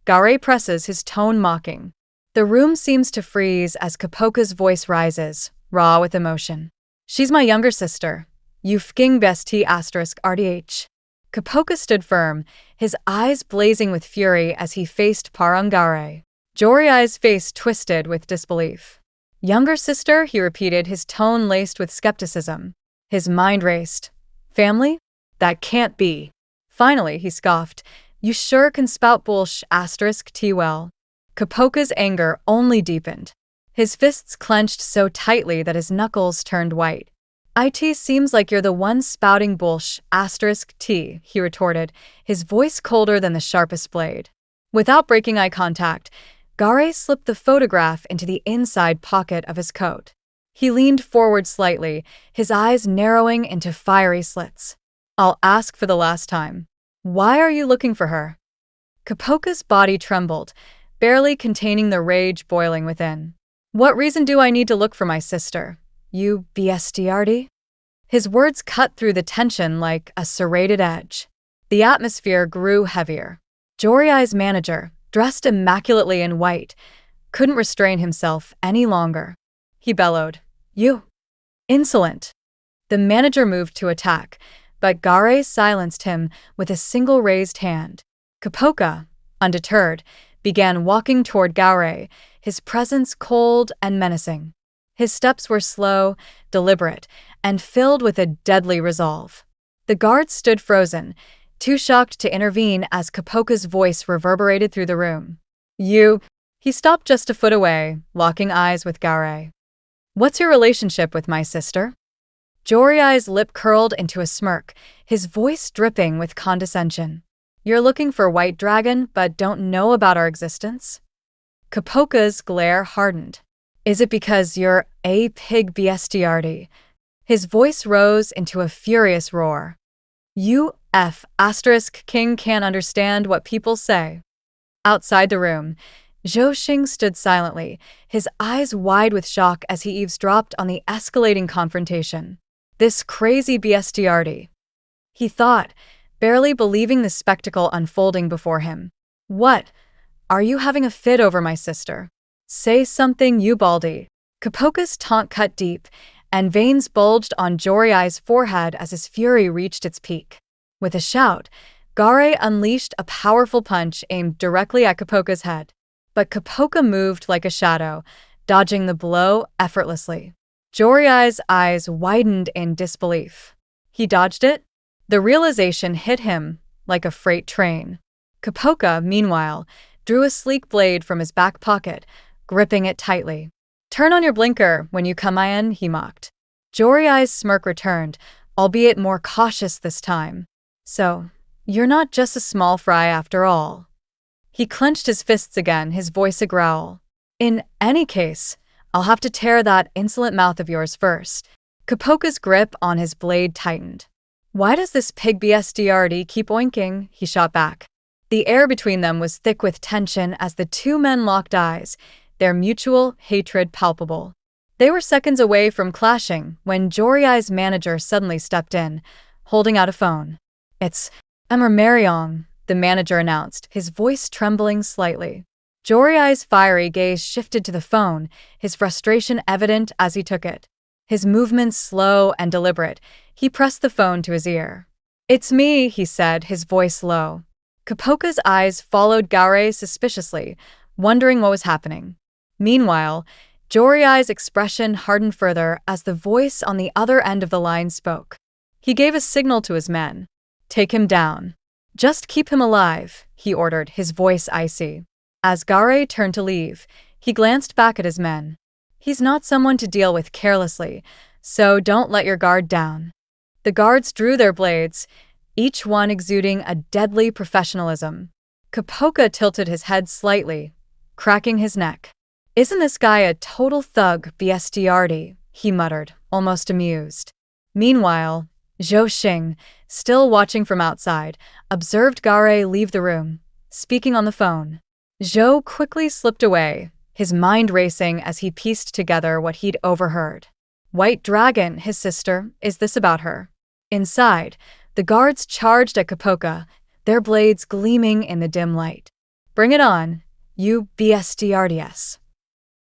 Garay presses, his tone mocking. The room seems to freeze as Copoka's voice rises, raw with emotion. "She's my younger sister. You fking bestie *RDH. Copoka stood firm, his eyes blazing with fury as he faced Parang Garay. Joriai's face twisted with disbelief. "Younger sister?" he repeated, his tone laced with skepticism. His mind raced. "Family? That can't be." Finally, he scoffed. "You sure can spout *T well." Copoka's anger only deepened. His fists clenched so tightly that his knuckles turned white. "It seems like you're the one spouting *T, he retorted, his voice colder than the sharpest blade. Without breaking eye contact, Garay slipped the photograph into the inside pocket of his coat. He leaned forward slightly, his eyes narrowing into fiery slits. "I'll ask for the last time. Why are you looking for her?" Copoka's body trembled, barely containing the rage boiling within. "What reason do I need to look for my sister? You bestiardi?" His words cut through the tension like a serrated edge. The atmosphere grew heavier. Joriai's manager, dressed immaculately in white, couldn't restrain himself any longer. He bellowed, "You! Insolent!" The manager moved to attack, but Garay silenced him with a single raised hand. Copoka, undeterred, began walking toward Garay, his presence cold and menacing. His steps were slow, deliberate, and filled with a deadly resolve. The guards stood frozen, too shocked to intervene as Copoka's voice reverberated through the room. "You!" He stopped just a foot away, locking eyes with Garay. "What's your relationship with my sister?" Joriai's lip curled into a smirk, his voice dripping with condescension. "You're looking for White Dragon, but don't know about our existence?" Copoka's glare hardened. "Is it because you're a pig bestiardi?" His voice rose into a furious roar. "You *King can't understand what people say." Outside the room, Zhou Xing stood silently, his eyes wide with shock as he eavesdropped on the escalating confrontation. "This crazy bestiardi," he thought, barely believing the spectacle unfolding before him. "What? Are you having a fit over my sister? Say something, you baldy." Copoka's taunt cut deep, and veins bulged on Joriai's forehead as his fury reached its peak. With a shout, Garay unleashed a powerful punch aimed directly at Copoka's head. But Copoka moved like a shadow, dodging the blow effortlessly. Joriai's eyes widened in disbelief. He dodged it? The realization hit him like a freight train. Copoka, meanwhile, drew a sleek blade from his back pocket, gripping it tightly. "Turn on your blinker when you come in," he mocked. Joriai's smirk returned, albeit more cautious this time. "So, you're not just a small fry after all." He clenched his fists again, his voice a growl. "In any case, I'll have to tear that insolent mouth of yours first." Copoka's grip on his blade tightened. "Why does this pig bestiardi keep oinking?" he shot back. The air between them was thick with tension as the two men locked eyes, their mutual hatred palpable. They were seconds away from clashing when Joriai's manager suddenly stepped in, holding out a phone. "It's Emmer Mariong," the manager announced, his voice trembling slightly. Joriai's fiery gaze shifted to the phone, his frustration evident as he took it. His movements slow and deliberate, he pressed the phone to his ear. "It's me," he said, his voice low. Copoka's eyes followed Garay suspiciously, wondering what was happening. Meanwhile, Joriai's expression hardened further as the voice on the other end of the line spoke. He gave a signal to his men. "Take him down. Just keep him alive," he ordered, his voice icy. As Garay turned to leave, he glanced back at his men. "He's not someone to deal with carelessly, so don't let your guard down." The guards drew their blades, each one exuding a deadly professionalism. Copoka tilted his head slightly, cracking his neck. "Isn't this guy a total thug, bestiardi?" he muttered, almost amused. Meanwhile, Zhou Xing, still watching from outside, observed Gare leave the room, speaking on the phone. Zhou quickly slipped away, his mind racing as he pieced together what he'd overheard. "White Dragon, his sister, is this about her?" Inside, the guards charged at Copoka, their blades gleaming in the dim light. "Bring it on, you bestiardies!"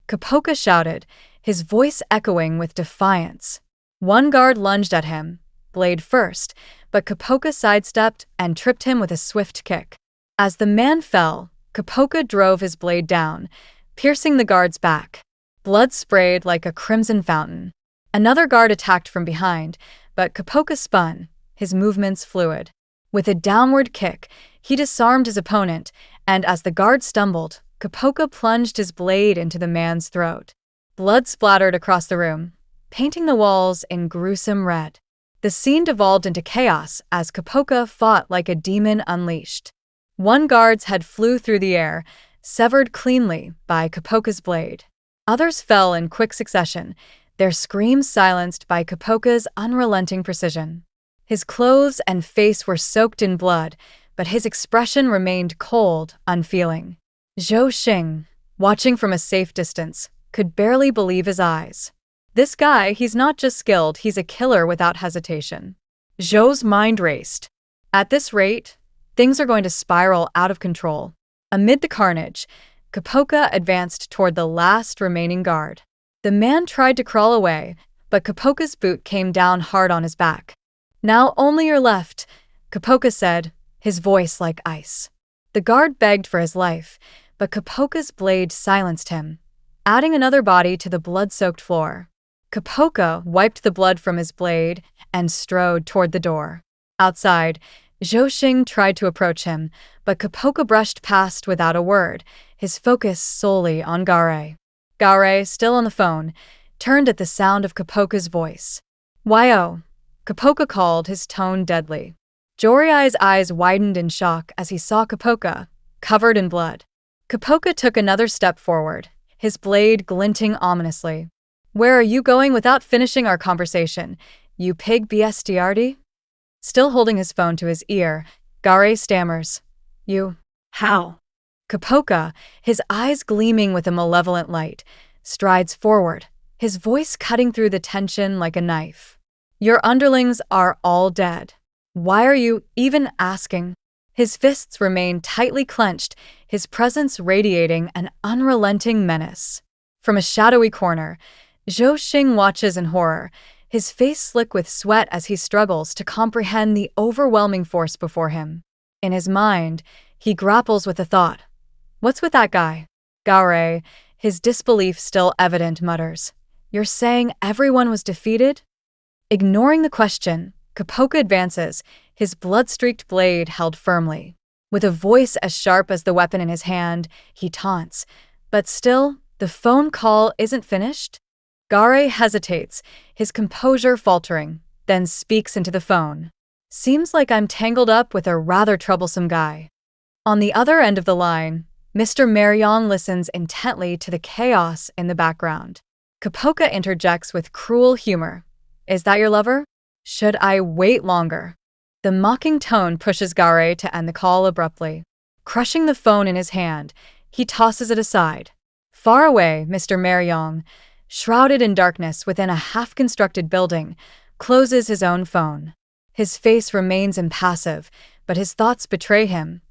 Copoka shouted, his voice echoing with defiance. One guard lunged at him, blade first, but Copoka sidestepped and tripped him with a swift kick. As the man fell, Copoka drove his blade down, piercing the guard's back. Blood sprayed like a crimson fountain. Another guard attacked from behind, but Copoka spun, his movements fluid. With a downward kick, he disarmed his opponent, and as the guard stumbled, Copoka plunged his blade into the man's throat. Blood splattered across the room, painting the walls in gruesome red. The scene devolved into chaos as Copoka fought like a demon unleashed. One guard's head flew through the air, severed cleanly by Copoka's blade. Others fell in quick succession, their screams silenced by Copoka's unrelenting precision. His clothes and face were soaked in blood, but his expression remained cold, unfeeling. Zhou Xing, watching from a safe distance, could barely believe his eyes. This guy, he's not just skilled, he's a killer without hesitation. Zhou's mind raced. At this rate, things are going to spiral out of control. Amid the carnage, Copoka advanced toward the last remaining guard. The man tried to crawl away, but Copoka's boot came down hard on his back. "Now only you're left," Copoka said, his voice like ice. The guard begged for his life, but Copoka's blade silenced him, adding another body to the blood-soaked floor. Copoka wiped the blood from his blade and strode toward the door. Outside, Zhou Xing tried to approach him, but Copoka brushed past without a word, his focus solely on Gare. Gare, still on the phone, turned at the sound of Copoka's voice. "Yo!" Copoka called, his tone deadly. Joriai's eyes widened in shock as he saw Copoka, covered in blood. Copoka took another step forward, his blade glinting ominously. "Where are you going without finishing our conversation, you pig bestiardi?" Still holding his phone to his ear, Gare stammers. "You." How? Copoka, his eyes gleaming with a malevolent light, strides forward, his voice cutting through the tension like a knife. "Your underlings are all dead. Why are you even asking?" His fists remain tightly clenched, his presence radiating an unrelenting menace. From a shadowy corner, Zhou Xing watches in horror, his face slick with sweat as he struggles to comprehend the overwhelming force before him. In his mind, he grapples with the thought. "What's with that guy?" Gare, his disbelief still evident, mutters. "You're saying everyone was defeated?" Ignoring the question, Copoka advances, his blood-streaked blade held firmly. With a voice as sharp as the weapon in his hand, he taunts. But still, the phone call isn't finished? Gare hesitates, his composure faltering, then speaks into the phone. "Seems like I'm tangled up with a rather troublesome guy." On the other end of the line, Mr. Marion listens intently to the chaos in the background. Copoka interjects with cruel humor. "Is that your lover? Should I wait longer?" The mocking tone pushes Gare to end the call abruptly. Crushing the phone in his hand, he tosses it aside. Far away, Mr. Marion, shrouded in darkness within a half-constructed building, closes his own phone. His face remains impassive, but his thoughts betray him.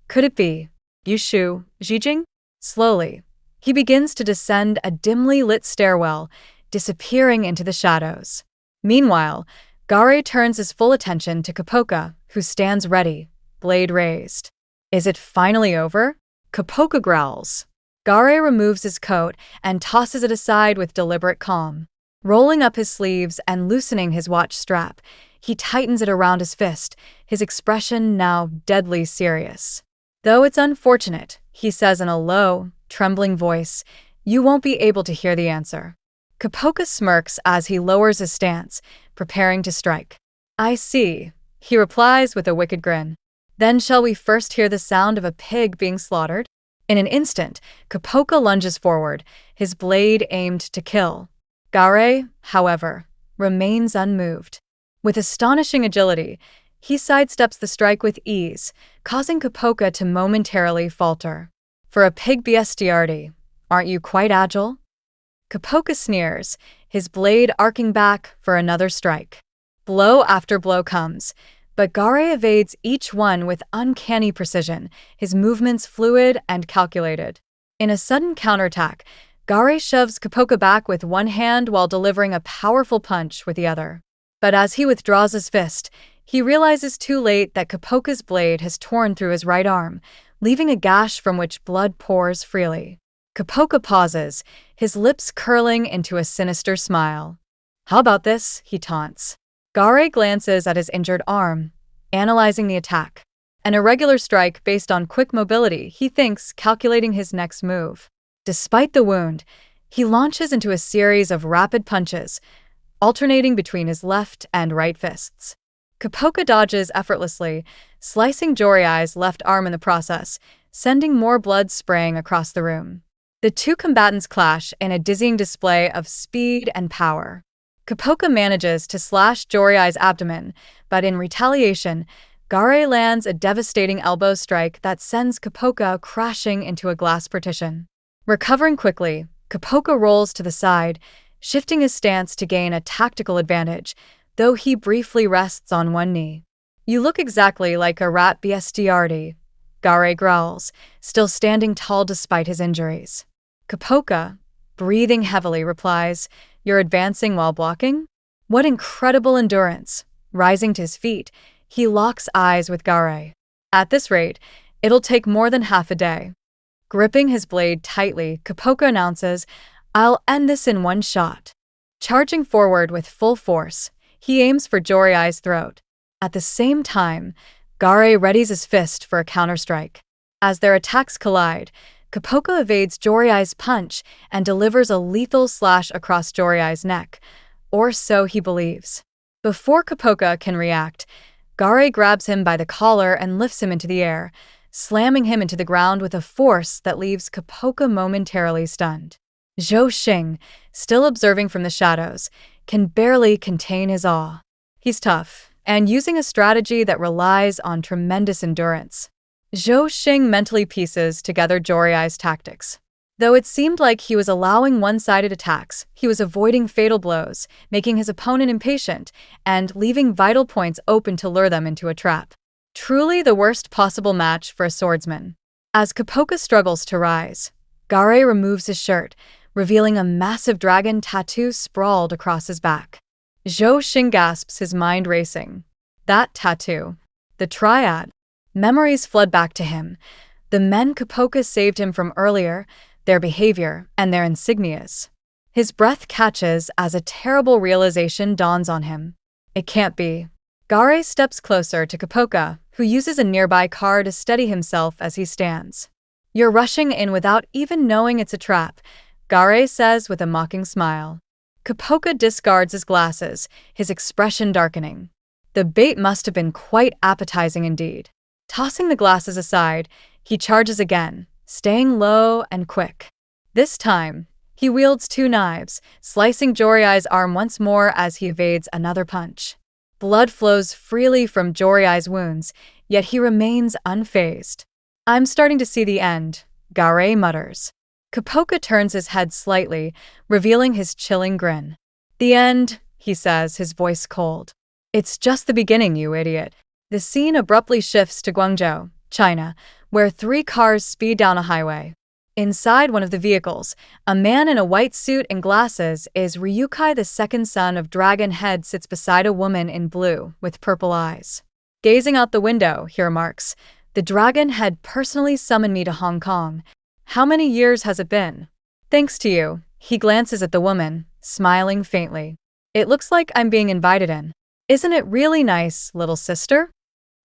Could it be Yushu Zijing? Slowly, he begins to descend a dimly lit stairwell, disappearing into the shadows. Meanwhile, Gare turns his full attention to Copoka, who stands ready, blade raised. "Is it finally over?" Copoka growls. Gare removes his coat and tosses it aside with deliberate calm. Rolling up his sleeves and loosening his watch strap, he tightens it around his fist, his expression now deadly serious. "Though it's unfortunate," he says in a low, trembling voice, "you won't be able to hear the answer." Copoka smirks as he lowers his stance, preparing to strike. "I see," he replies with a wicked grin. Then shall we first hear the sound of a pig being slaughtered? In an instant, Copoka lunges forward, his blade aimed to kill. Gare, however, remains unmoved. With astonishing agility, he sidesteps the strike with ease, causing Copoka to momentarily falter. For a pig bestiarity, aren't you quite agile? Copoka sneers, his blade arcing back for another strike. Blow after blow comes, but Gare evades each one with uncanny precision, his movements fluid and calculated. In a sudden counterattack, Gare shoves Copoka back with one hand while delivering a powerful punch with the other. But as he withdraws his fist, he realizes too late that Copoka's blade has torn through his right arm, leaving a gash from which blood pours freely. Copoka pauses, his lips curling into a sinister smile. How about this? He taunts. Gare glances at his injured arm, analyzing the attack. An irregular strike based on quick mobility, he thinks, calculating his next move. Despite the wound, he launches into a series of rapid punches, alternating between his left and right fists. Copoka dodges effortlessly, slicing Joriai's left arm in the process, sending more blood spraying across the room. The two combatants clash in a dizzying display of speed and power. Copoka manages to slash Joriai's abdomen, but in retaliation, Gare lands a devastating elbow strike that sends Copoka crashing into a glass partition. Recovering quickly, Copoka rolls to the side, shifting his stance to gain a tactical advantage, though he briefly rests on one knee. You look exactly like a rat bestiarity, Gare growls, still standing tall despite his injuries. Copoka, breathing heavily, replies, You're advancing while blocking? What incredible endurance! Rising to his feet, he locks eyes with Gare. At this rate, it'll take more than half a day. Gripping his blade tightly, Copoka announces, I'll end this in one shot. Charging forward with full force, he aims for Joriai's throat. At the same time, Gare readies his fist for a counterstrike. As their attacks collide, Copoka evades Joriai's punch and delivers a lethal slash across Joriai's neck, or so he believes. Before Copoka can react, Gare grabs him by the collar and lifts him into the air, slamming him into the ground with a force that leaves Copoka momentarily stunned. Zhou Xing, still observing from the shadows, can barely contain his awe. He's tough, and using a strategy that relies on tremendous endurance. Zhou Xing mentally pieces together Joriai's tactics. Though it seemed like he was allowing one-sided attacks, he was avoiding fatal blows, making his opponent impatient, and leaving vital points open to lure them into a trap. Truly the worst possible match for a swordsman. As Copoka struggles to rise, Gare removes his shirt, revealing a massive dragon tattoo sprawled across his back. Zhou Xing gasps, his mind racing. That tattoo. The triad. Memories flood back to him. The men Copoka saved him from earlier, their behavior, and their insignias. His breath catches as a terrible realization dawns on him. It can't be. Gare steps closer to Copoka, who uses a nearby car to steady himself as he stands. You're rushing in without even knowing it's a trap, Gare says with a mocking smile. Copoka discards his glasses, his expression darkening. The bait must have been quite appetizing indeed. Tossing the glasses aside, he charges again, staying low and quick. This time, he wields two knives, slicing Joriai's arm once more as he evades another punch. Blood flows freely from Joriai's wounds, yet he remains unfazed. I'm starting to see the end, Gare mutters. Copoka turns his head slightly, revealing his chilling grin. The end, he says, his voice cold. It's just the beginning, you idiot. The scene abruptly shifts to Guangzhou, China, where three cars speed down a highway. Inside one of the vehicles, a man in a white suit and glasses is Ryukai, the second son of Dragon Head, sits beside a woman in blue with purple eyes. Gazing out the window, he remarks, the Dragon Head personally summoned me to Hong Kong. How many years has it been? Thanks to you. He glances at the woman, smiling faintly. It looks like I'm being invited in. Isn't it really nice, little sister?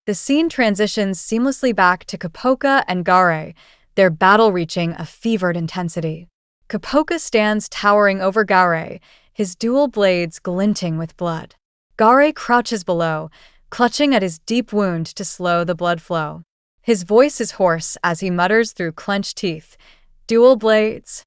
The scene transitions seamlessly back to Copoka and Gare, their battle reaching a fevered intensity. Copoka stands towering over Gare, his dual blades glinting with blood. Gare crouches below, clutching at his deep wound to slow the blood flow. His voice is hoarse as he mutters through clenched teeth, "Dual blades."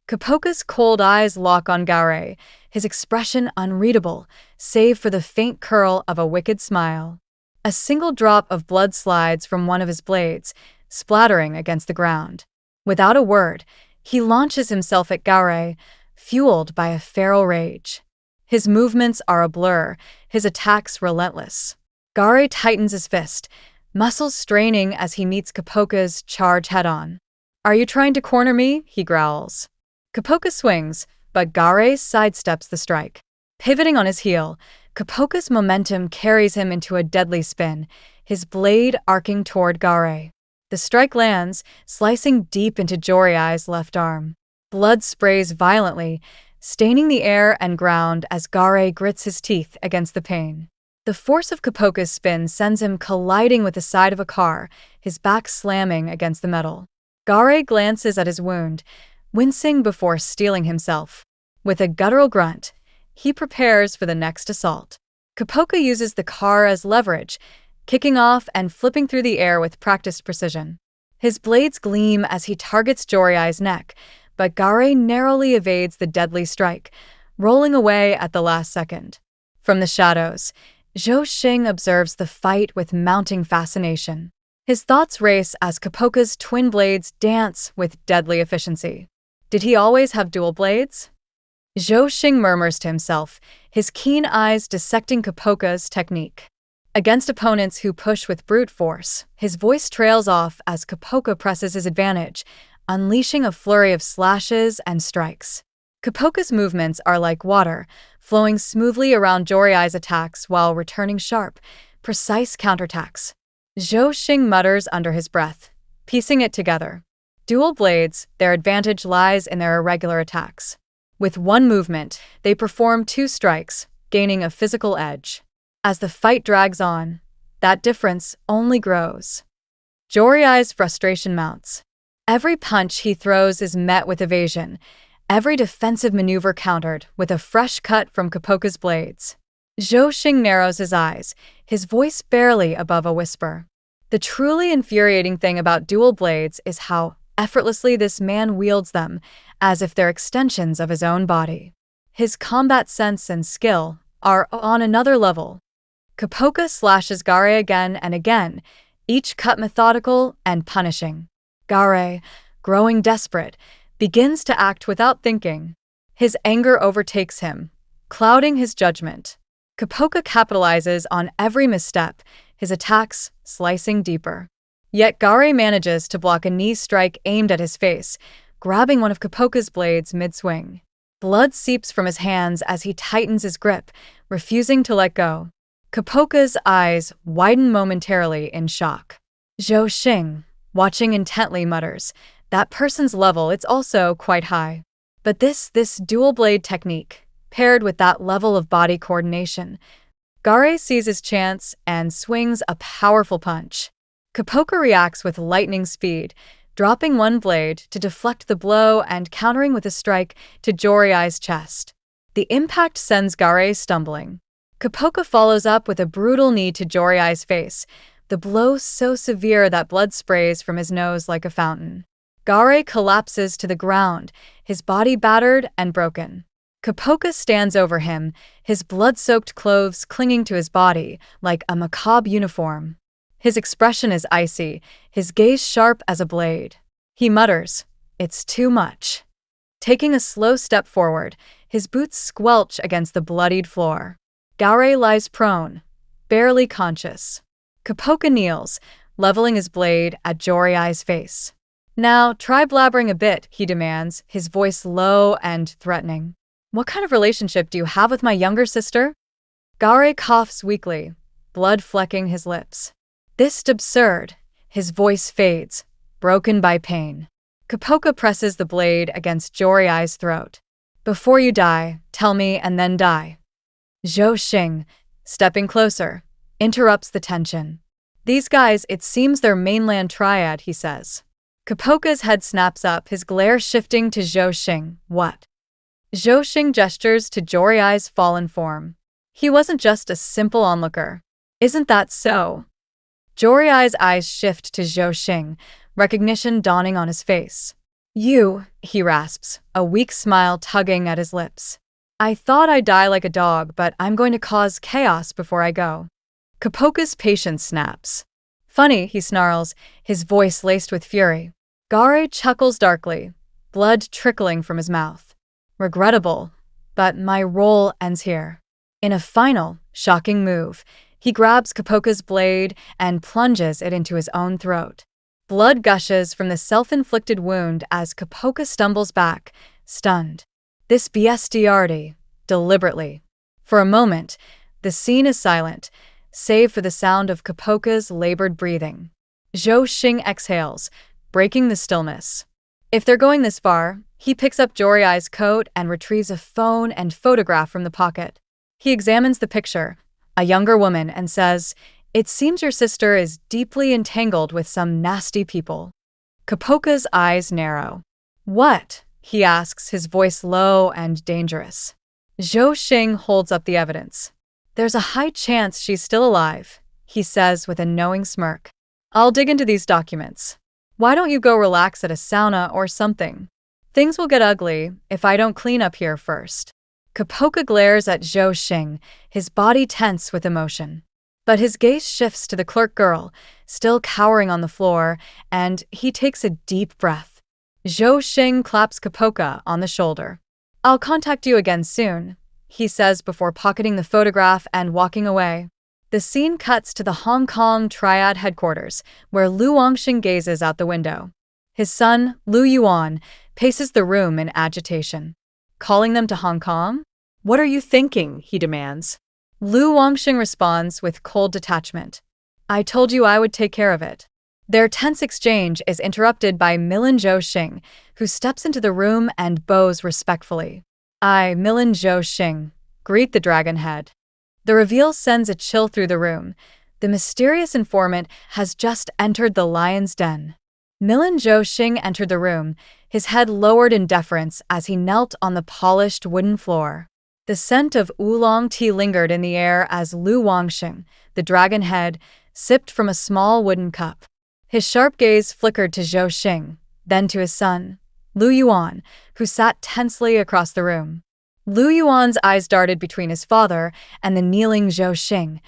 Copoka's cold eyes lock on Garay, his expression unreadable, save for the faint curl of a wicked smile. A single drop of blood slides from one of his blades, splattering against the ground. Without a word, he launches himself at Garay, fueled by a feral rage. His movements are a blur, his attacks relentless. Garay tightens his fist, muscles straining as he meets Copoka's charge head-on. "Are you trying to corner me?" he growls. Copoka swings, but Garay sidesteps the strike. Pivoting on his heel, Copoka's momentum carries him into a deadly spin, his blade arcing toward Garay. The strike lands, slicing deep into Jorai's left arm. Blood sprays violently, staining the air and ground as Garay grits his teeth against the pain. The force of Copoka's spin sends him colliding with the side of a car, his back slamming against the metal. Garay glances at his wound, wincing before steeling himself. With a guttural grunt, he prepares for the next assault. Copoka uses the car as leverage, kicking off and flipping through the air with practiced precision. His blades gleam as he targets Jorai's neck, but Garay narrowly evades the deadly strike, rolling away at the last second. From the shadows, Zhou Xing observes the fight with mounting fascination. His thoughts race as Copoka's twin blades dance with deadly efficiency. Did he always have dual blades? Zhou Xing murmurs to himself, his keen eyes dissecting Copoka's technique. Against opponents who push with brute force, his voice trails off as Copoka presses his advantage, unleashing a flurry of slashes and strikes. Copoka's movements are like water, flowing smoothly around Jorai's attacks while returning sharp, precise counterattacks. Zhou Xing mutters under his breath, piecing it together. Dual blades, their advantage lies in their irregular attacks. With one movement, they perform two strikes, gaining a physical edge. As the fight drags on, that difference only grows. Jorai's frustration mounts. Every punch he throws is met with evasion, every defensive maneuver countered with a fresh cut from Copoka's blades. Zhou Xing narrows his eyes, his voice barely above a whisper. The truly infuriating thing about dual blades is how effortlessly this man wields them, as if they're extensions of his own body. His combat sense and skill are on another level. Copoka slashes Garay again and again, each cut methodical and punishing. Garay, growing desperate, begins to act without thinking. His anger overtakes him, clouding his judgment. Copoka capitalizes on every misstep, his attacks slicing deeper. Yet Garay manages to block a knee strike aimed at his face, grabbing one of Copoka's blades mid-swing. Blood seeps from his hands as he tightens his grip, refusing to let go. Copoka's eyes widen momentarily in shock. Zhou Xing, watching intently, mutters, "That person's level, it's also quite high." But this dual blade technique, paired with that level of body coordination, Garay sees his chance and swings a powerful punch. Copoka reacts with lightning speed, dropping one blade to deflect the blow and countering with a strike to Jorai's chest. The impact sends Garay stumbling. Copoka follows up with a brutal knee to Jorai's face, the blow so severe that blood sprays from his nose like a fountain. Garay collapses to the ground, his body battered and broken. Copoka stands over him, his blood-soaked clothes clinging to his body like a macabre uniform. His expression is icy, his gaze sharp as a blade. He mutters, "It's too much." Taking a slow step forward, his boots squelch against the bloodied floor. Garay lies prone, barely conscious. Copoka kneels, leveling his blade at Jorai's face. "Now, try blabbering a bit," he demands, his voice low and threatening. "What kind of relationship do you have with my younger sister?" Garay coughs weakly, blood flecking his lips. This absurd, his voice fades, broken by pain. Copoka presses the blade against Jorai's throat. "Before you die, tell me and then die." Zhou Xing, stepping closer, interrupts the tension. "These guys, it seems they're mainland triad," he says. Copoka's head snaps up, his glare shifting to Zhou Xing. "What?" Zhou Xing gestures to Jorai's fallen form. He wasn't just a simple onlooker. Isn't that so? Joriai's eyes shift to Zhou Xing, recognition dawning on his face. You, he rasps, a weak smile tugging at his lips. I thought I'd die like a dog, but I'm going to cause chaos before I go. Copoka's patience snaps. Funny, he snarls, his voice laced with fury. Gare chuckles darkly, blood trickling from his mouth. Regrettable, but my role ends here. In a final, shocking move, he grabs Copoka's blade and plunges it into his own throat. Blood gushes from the self-inflicted wound as Copoka stumbles back, stunned. This bestiality, deliberately. For a moment, the scene is silent, save for the sound of Copoka's labored breathing. Zhou Xing exhales, breaking the stillness. If they're going this far, he picks up Joriai's coat and retrieves a phone and photograph from the pocket. He examines the picture, a younger woman, and says, "It seems your sister is deeply entangled with some nasty people." Copoka's eyes narrow. What? He asks, his voice low and dangerous. Zhou Xing holds up the evidence. There's a high chance she's still alive, he says with a knowing smirk. I'll dig into these documents. Why don't you go relax at a sauna or something? Things will get ugly if I don't clean up here first. Copoka glares at Zhou Xing, his body tense with emotion. But his gaze shifts to the clerk girl, still cowering on the floor, and he takes a deep breath. Zhou Xing claps Copoka on the shoulder. I'll contact you again soon, he says before pocketing the photograph and walking away. The scene cuts to the Hong Kong Triad headquarters, where Lu Wangxing gazes out the window. His son, Lu Yuan, paces the room in agitation. Calling them to Hong Kong? What are you thinking? He demands. Lu Wangxing responds with cold detachment. I told you I would take care of it. Their tense exchange is interrupted by Milin Zhou Xing, who steps into the room and bows respectfully. I, Milin Zhou Xing, greet the dragon head. The reveal sends a chill through the room. The mysterious informant has just entered the lion's den. Milin Zhou Xing entered the room, his head lowered in deference as he knelt on the polished wooden floor. The scent of oolong tea lingered in the air as Lu Wangxing, the dragon head, sipped from a small wooden cup. His sharp gaze flickered to Zhou Xing, then to his son, Lu Yuan, who sat tensely across the room. Lu Yuan's eyes darted between his father and the kneeling Zhou Xing,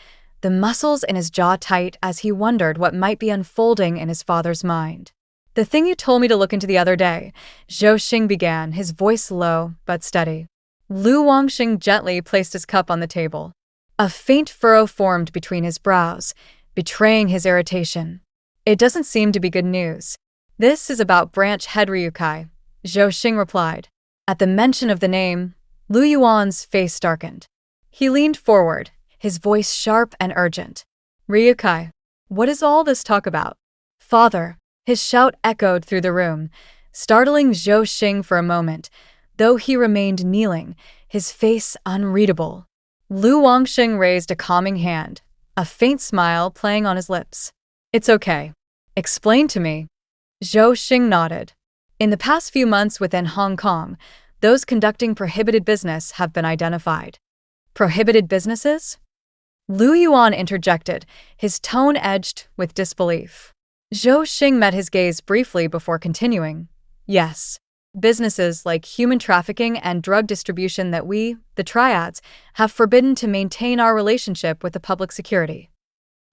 the muscles in his jaw tight as he wondered what might be unfolding in his father's mind. The thing you told me to look into the other day, Zhou Xing began, his voice low but steady. Lu Wangxing gently placed his cup on the table. A faint furrow formed between his brows, betraying his irritation. It doesn't seem to be good news. This is about branch head Ryukai, Zhou Xing replied. At the mention of the name, Lu Yuan's face darkened. He leaned forward, his voice sharp and urgent. Ryukai, what is all this talk about? Father, his shout echoed through the room, startling Zhou Xing for a moment, though he remained kneeling, his face unreadable. Lu Wangxing raised a calming hand, a faint smile playing on his lips. It's okay. Explain to me. Zhou Xing nodded. In the past few months within Hong Kong, those conducting prohibited business have been identified. Prohibited businesses? Lu Yuan interjected, his tone edged with disbelief. Zhou Xing met his gaze briefly before continuing. Yes. Businesses like human trafficking and drug distribution that we, the triads, have forbidden to maintain our relationship with the public security.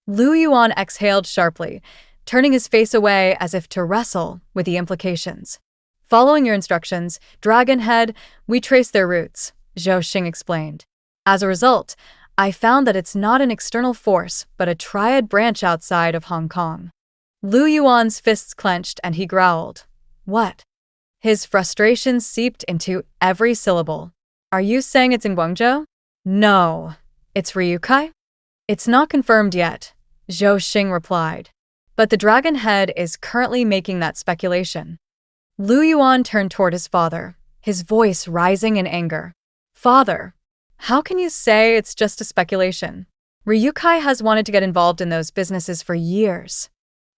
Lu Yuan exhaled sharply, turning his face away as if to wrestle with the implications. Following your instructions, Dragon Head, we traced their roots, Zhou Xing explained. As a result, I found that it's not an external force, but a triad branch outside of Hong Kong. Lu Yuan's fists clenched and he growled. What? His frustration seeped into every syllable. Are you saying it's in Guangzhou? No. It's Ryukai? It's not confirmed yet, Zhou Xing replied. But the Dragon Head is currently making that speculation. Lu Yuan turned toward his father, his voice rising in anger. Father, how can you say it's just a speculation? Ryukai has wanted to get involved in those businesses for years.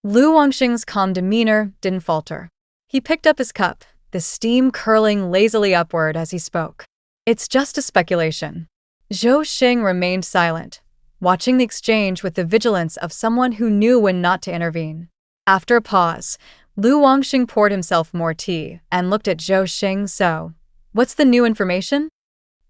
Lu Wangxing's calm demeanor didn't falter. He picked up his cup, the steam curling lazily upward as he spoke. It's just a speculation. Zhou Xing remained silent, watching the exchange with the vigilance of someone who knew when not to intervene. After a pause, Lu Wangxing poured himself more tea and looked at Zhou Xing. So, what's the new information?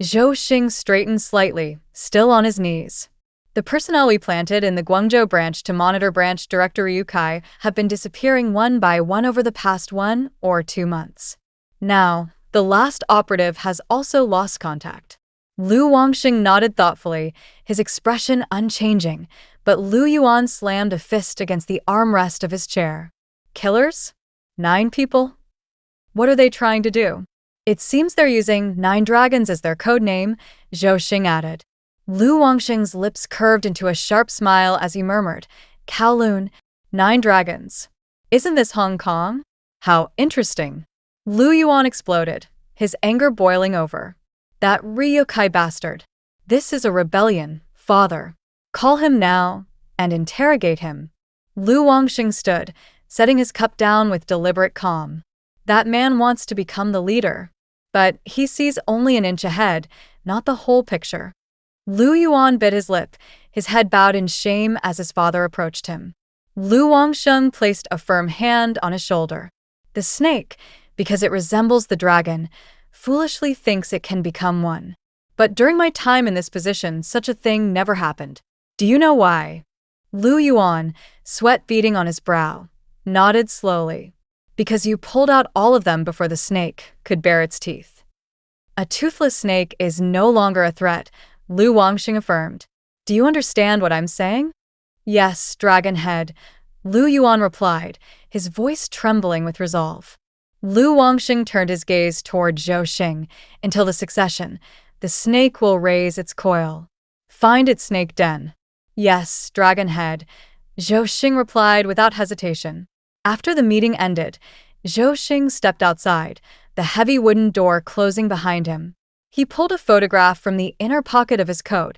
Zhou Xing straightened slightly, still on his knees. The personnel we planted in the Guangzhou branch to monitor branch director Yu Kai have been disappearing one by one over the past 1 or 2 months. Now, the last operative has also lost contact. Lu Wangxing nodded thoughtfully, his expression unchanging, but Lu Yuan slammed a fist against the armrest of his chair. Killers? 9 people? What are they trying to do? It seems they're using 9 dragons as their code name, Zhou Xing added. Lu Wangxing's lips curved into a sharp smile as he murmured, Kowloon, 9 dragons. Isn't this Hong Kong? How interesting. Lu Yuan exploded, his anger boiling over. That Ryukai bastard. This is a rebellion, father. Call him now and interrogate him. Lu Wangxing stood, setting his cup down with deliberate calm. That man wants to become the leader, but he sees only an inch ahead, not the whole picture. Lu Yuan bit his lip, his head bowed in shame as his father approached him. Lu Wangxing placed a firm hand on his shoulder. The snake, because it resembles the dragon, foolishly thinks it can become one. But during my time in this position, such a thing never happened. Do you know why? Lu Yuan, sweat beading on his brow, nodded slowly. Because you pulled out all of them before the snake could bare its teeth. A toothless snake is no longer a threat, Lu Wangxing affirmed. Do you understand what I'm saying? Yes, dragon head, Lu Yuan replied, his voice trembling with resolve. Lu Wangxing turned his gaze toward Zhou Xing. Until the succession, the snake will raise its coil. Find its snake den. Yes, dragon head, Zhou Xing replied without hesitation. After the meeting ended, Zhou Xing stepped outside, the heavy wooden door closing behind him. He pulled a photograph from the inner pocket of his coat,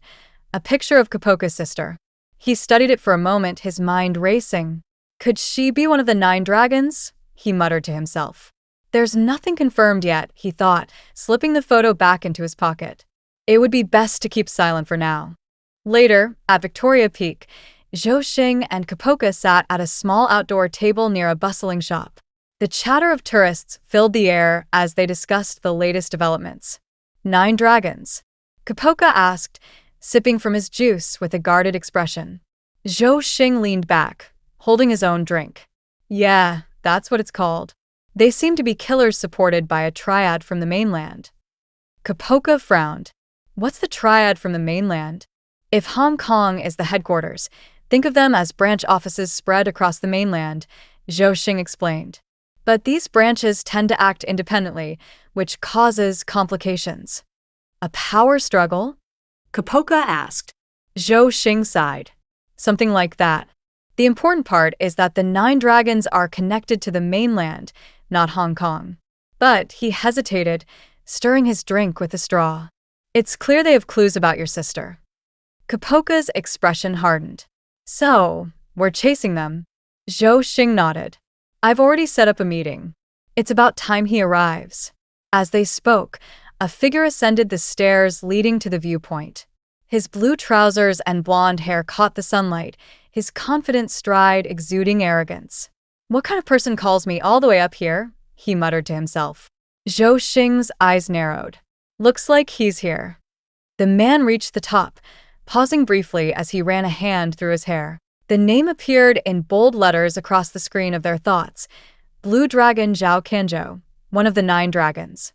a picture of Copoka's sister. He studied it for a moment, his mind racing. Could she be one of the 9 dragons? He muttered to himself. There's nothing confirmed yet, he thought, slipping the photo back into his pocket. It would be best to keep silent for now. Later, at Victoria Peak, Zhou Xing and Copoka sat at a small outdoor table near a bustling shop. The chatter of tourists filled the air as they discussed the latest developments. 9 dragons? Copoka asked, sipping from his juice with a guarded expression. Zhou Xing leaned back, holding his own drink. Yeah, that's what it's called. They seem to be killers supported by a triad from the mainland. Copoka frowned. What's the triad from the mainland? If Hong Kong is the headquarters, think of them as branch offices spread across the mainland, Zhou Xing explained. But these branches tend to act independently, which causes complications. A power struggle? Copoka asked. Zhou Xing sighed. Something like that. The important part is that the 9 dragons are connected to the mainland, not Hong Kong. But he hesitated, stirring his drink with a straw. It's clear they have clues about your sister. Copoka's expression hardened. So, we're chasing them. Zhou Xing nodded. I've already set up a meeting. It's about time he arrives. As they spoke, a figure ascended the stairs leading to the viewpoint. His blue trousers and blonde hair caught the sunlight, his confident stride exuding arrogance. What kind of person calls me all the way up here? He muttered to himself. Zhou Xing's eyes narrowed. Looks like he's here. The man reached the top, pausing briefly as he ran a hand through his hair. The name appeared in bold letters across the screen of their thoughts. Blue Dragon Zhao Kanzhou, one of the 9 dragons.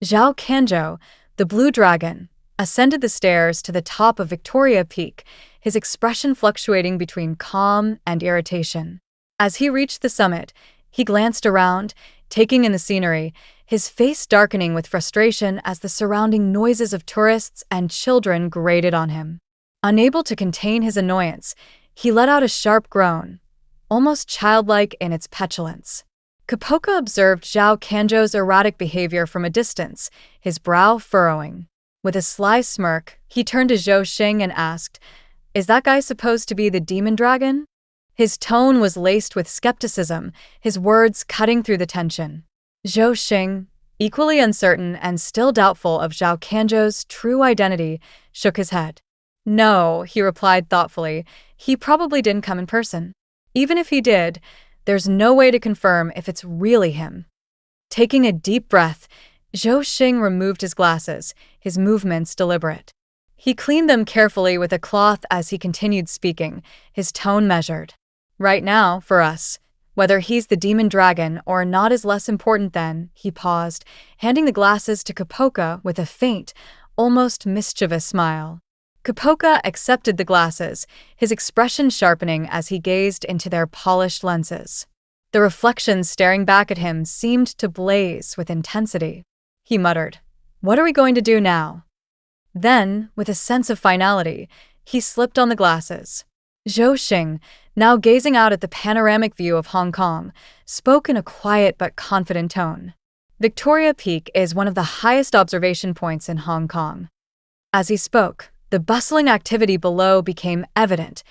Zhao Kanzhou, the blue dragon, ascended the stairs to the top of Victoria Peak, his expression fluctuating between calm and irritation. As he reached the summit, he glanced around, taking in the scenery, his face darkening with frustration as the surrounding noises of tourists and children grated on him. Unable to contain his annoyance, he let out a sharp groan, almost childlike in its petulance. Copoka observed Zhao Kanzhou's erratic behavior from a distance, his brow furrowing. With a sly smirk, he turned to Zhou Xing and asked, Is that guy supposed to be the demon dragon? His tone was laced with skepticism, his words cutting through the tension. Zhou Xing, equally uncertain and still doubtful of Zhao Kanzhou's true identity, shook his head. No, he replied thoughtfully. He probably didn't come in person. Even if he did, there's no way to confirm if it's really him. Taking a deep breath, Zhou Xing removed his glasses, his movements deliberate. He cleaned them carefully with a cloth as he continued speaking, his tone measured. Right now, for us, whether he's the demon dragon or not is less important than, he paused, handing the glasses to Copoka with a faint, almost mischievous smile. Copoka accepted the glasses, his expression sharpening as he gazed into their polished lenses. The reflections staring back at him seemed to blaze with intensity. He muttered, "What are we going to do now?" Then, with a sense of finality, he slipped on the glasses. Zhou Xing, now gazing out at the panoramic view of Hong Kong, spoke in a quiet but confident tone. Victoria Peak is one of the highest observation points in Hong Kong. As he spoke, the bustling activity below became evident.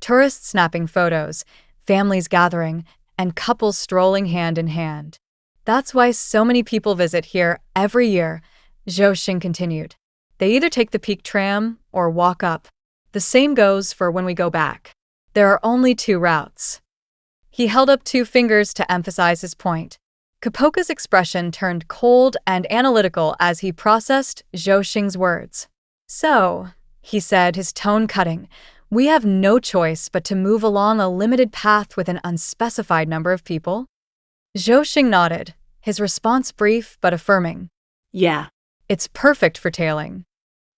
Tourists snapping photos, families gathering, and couples strolling hand in hand. That's why so many people visit here every year, Zhou Xing continued. They either take the peak tram or walk up. The same goes for when we go back. There are only 2 routes. He held up 2 fingers to emphasize his point. Copoka's expression turned cold and analytical as he processed Zhou Xing's words. So, he said, his tone cutting, we have no choice but to move along a limited path with an unspecified number of people? Zhou Xing nodded, his response brief but affirming. Yeah. It's perfect for tailing.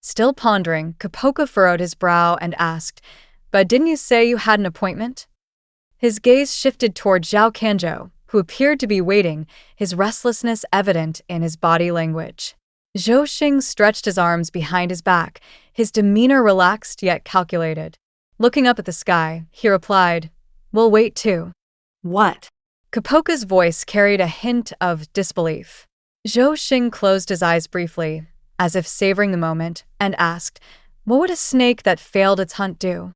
Still pondering, Copoka furrowed his brow and asked, "But didn't you say you had an appointment?" His gaze shifted toward Zhao Kanzhou, who appeared to be waiting, his restlessness evident in his body language. Zhou Xing stretched his arms behind his back, his demeanor relaxed yet calculated. Looking up at the sky, he replied, "We'll wait too." What? Copoka's voice carried a hint of disbelief. Zhou Xing closed his eyes briefly, as if savoring the moment, and asked, "What would a snake that failed its hunt do?"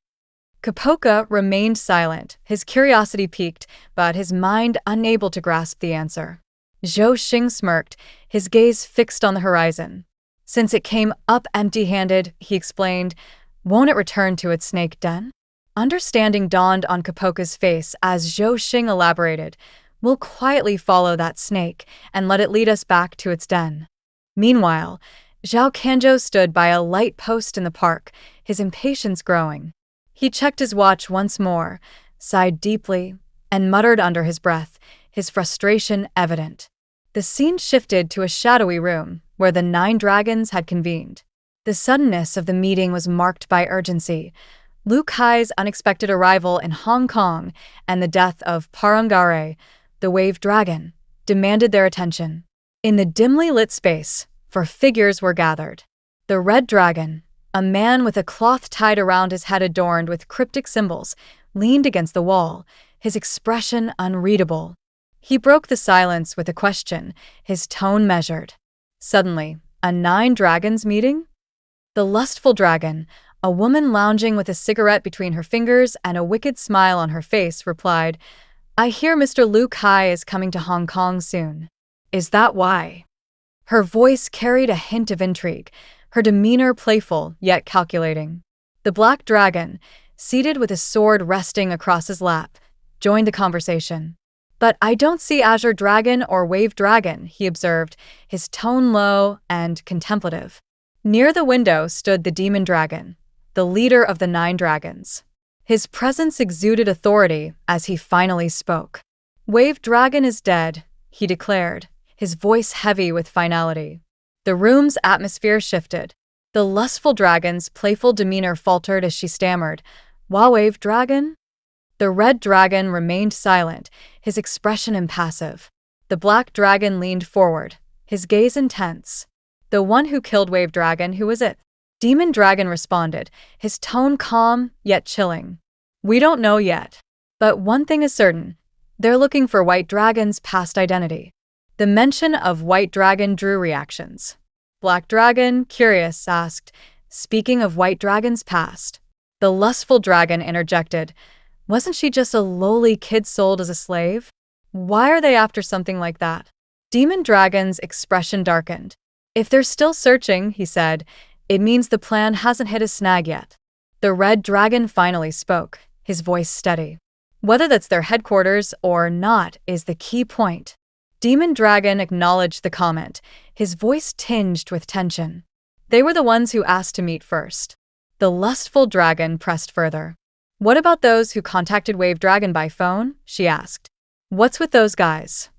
Copoka remained silent, his curiosity piqued, but his mind unable to grasp the answer. Zhou Xing smirked, his gaze fixed on the horizon. Since it came up empty-handed, he explained, won't it return to its snake den? Understanding dawned on Copoka's face as Zhou Xing elaborated, we'll quietly follow that snake and let it lead us back to its den. Meanwhile, Zhao Kanzhou stood by a light post in the park, his impatience growing. He checked his watch once more, sighed deeply, and muttered under his breath, his frustration evident. The scene shifted to a shadowy room, where the 9 dragons had convened. The suddenness of the meeting was marked by urgency. Lu Kai's unexpected arrival in Hong Kong and the death of Parangare, the wave dragon, demanded their attention. In the dimly lit space, 4 figures were gathered. The red dragon, a man with a cloth tied around his head adorned with cryptic symbols, leaned against the wall, his expression unreadable. He broke the silence with a question, his tone measured. Suddenly, a 9 dragons meeting? The lustful dragon, a woman lounging with a cigarette between her fingers and a wicked smile on her face, replied, "I hear Mr. Lu Kai is coming to Hong Kong soon. Is that why?" Her voice carried a hint of intrigue, her demeanor playful yet calculating. The black dragon, seated with a sword resting across his lap, joined the conversation. "But I don't see Azure Dragon or Wave Dragon," he observed, his tone low and contemplative. Near the window stood the demon dragon, the leader of the 9 dragons. His presence exuded authority as he finally spoke. "Wave Dragon is dead," he declared, his voice heavy with finality. The room's atmosphere shifted. The lustful dragon's playful demeanor faltered as she stammered, "Wave Dragon?" The red dragon remained silent, his expression impassive. The black dragon leaned forward, his gaze intense. "The one who killed Wave Dragon, who is it?" Demon Dragon responded, his tone calm yet chilling. "We don't know yet. But one thing is certain, they're looking for White Dragon's past identity." The mention of White Dragon drew reactions. Black Dragon, curious, asked, "Speaking of White Dragon's past." The lustful dragon interjected, "Wasn't she just a lowly kid sold as a slave? Why are they after something like that?" Demon Dragon's expression darkened. "If they're still searching," he said, "it means the plan hasn't hit a snag yet." The red dragon finally spoke, his voice steady. Whether that's their headquarters or not is the key point. Demon Dragon acknowledged the comment, his voice tinged with tension. They were the ones who asked to meet first. The lustful dragon pressed further. What about those who contacted Wave Dragon by phone? She asked. What's with those guys?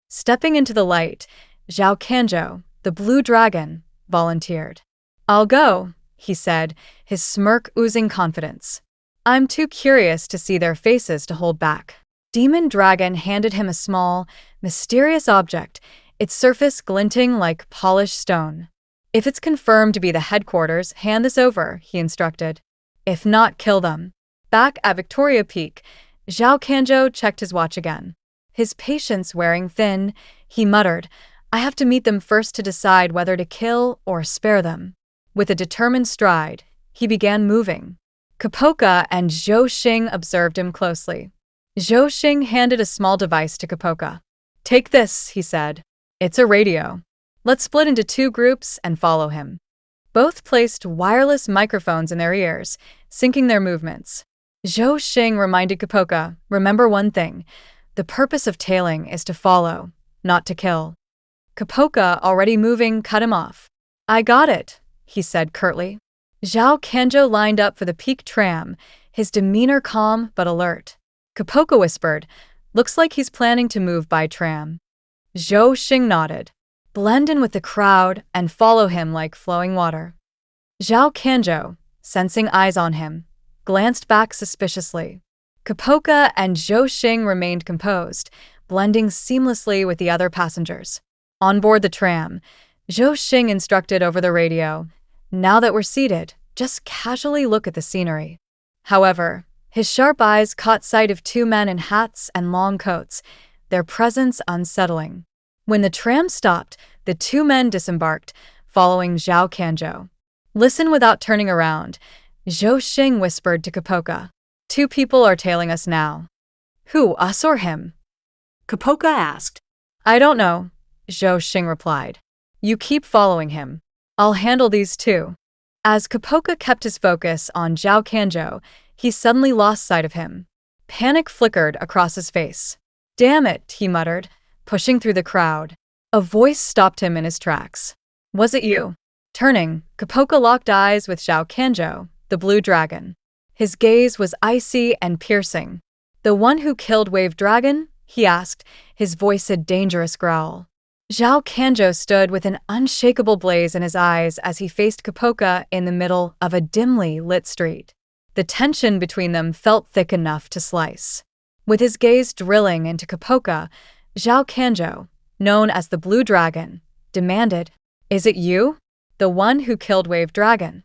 Stepping into the light, Zhao Kanzhou, the blue dragon, volunteered. I'll go, he said, his smirk oozing confidence. I'm too curious to see their faces to hold back. Demon Dragon handed him a small, mysterious object, its surface glinting like polished stone. If it's confirmed to be the headquarters, hand this over, he instructed. If not, kill them. Back at Victoria Peak, Zhao Kanzhou checked his watch again. His patience wearing thin, he muttered, I have to meet them first to decide whether to kill or spare them. With a determined stride, he began moving. Copoka and Zhou Xing observed him closely. Zhou Xing handed a small device to Copoka. Take this, he said. It's a radio. Let's split into 2 groups and follow him. Both placed wireless microphones in their ears, syncing their movements. Zhou Xing reminded Copoka, remember one thing. The purpose of tailing is to follow, not to kill. Copoka, already moving, cut him off. I got it, he said curtly. Zhao Kanzhou lined up for the peak tram, his demeanor calm but alert. Copoka whispered, looks like he's planning to move by tram. Zhou Xing nodded. Blend in with the crowd and follow him like flowing water. Zhao Kanzhou, sensing eyes on him, glanced back suspiciously. Copoka and Zhou Xing remained composed, blending seamlessly with the other passengers. On board the tram, Zhou Xing instructed over the radio, now that we're seated, just casually look at the scenery. However, his sharp eyes caught sight of 2 men in hats and long coats, their presence unsettling. When the tram stopped, the 2 men disembarked, following Zhao Kanzhou. Listen without turning around, Zhou Xing whispered to Copoka. 2 people are tailing us now. Who, us or him? Copoka asked. I don't know, Zhou Xing replied. You keep following him. I'll handle these 2. As Copoka kept his focus on Zhao Kanzhou, he suddenly lost sight of him. Panic flickered across his face. Damn it, he muttered, pushing through the crowd. A voice stopped him in his tracks. Was it you? Turning, Copoka locked eyes with Zhao Kanzhou, the blue dragon. His gaze was icy and piercing. The one who killed Wave Dragon? He asked, his voice a dangerous growl. Zhao Kanzhou stood with an unshakable blaze in his eyes as he faced Copoka in the middle of a dimly lit street. The tension between them felt thick enough to slice. With his gaze drilling into Copoka, Zhao Kanzhou, known as the Blue Dragon, demanded, Is it you? The one who killed Wave Dragon?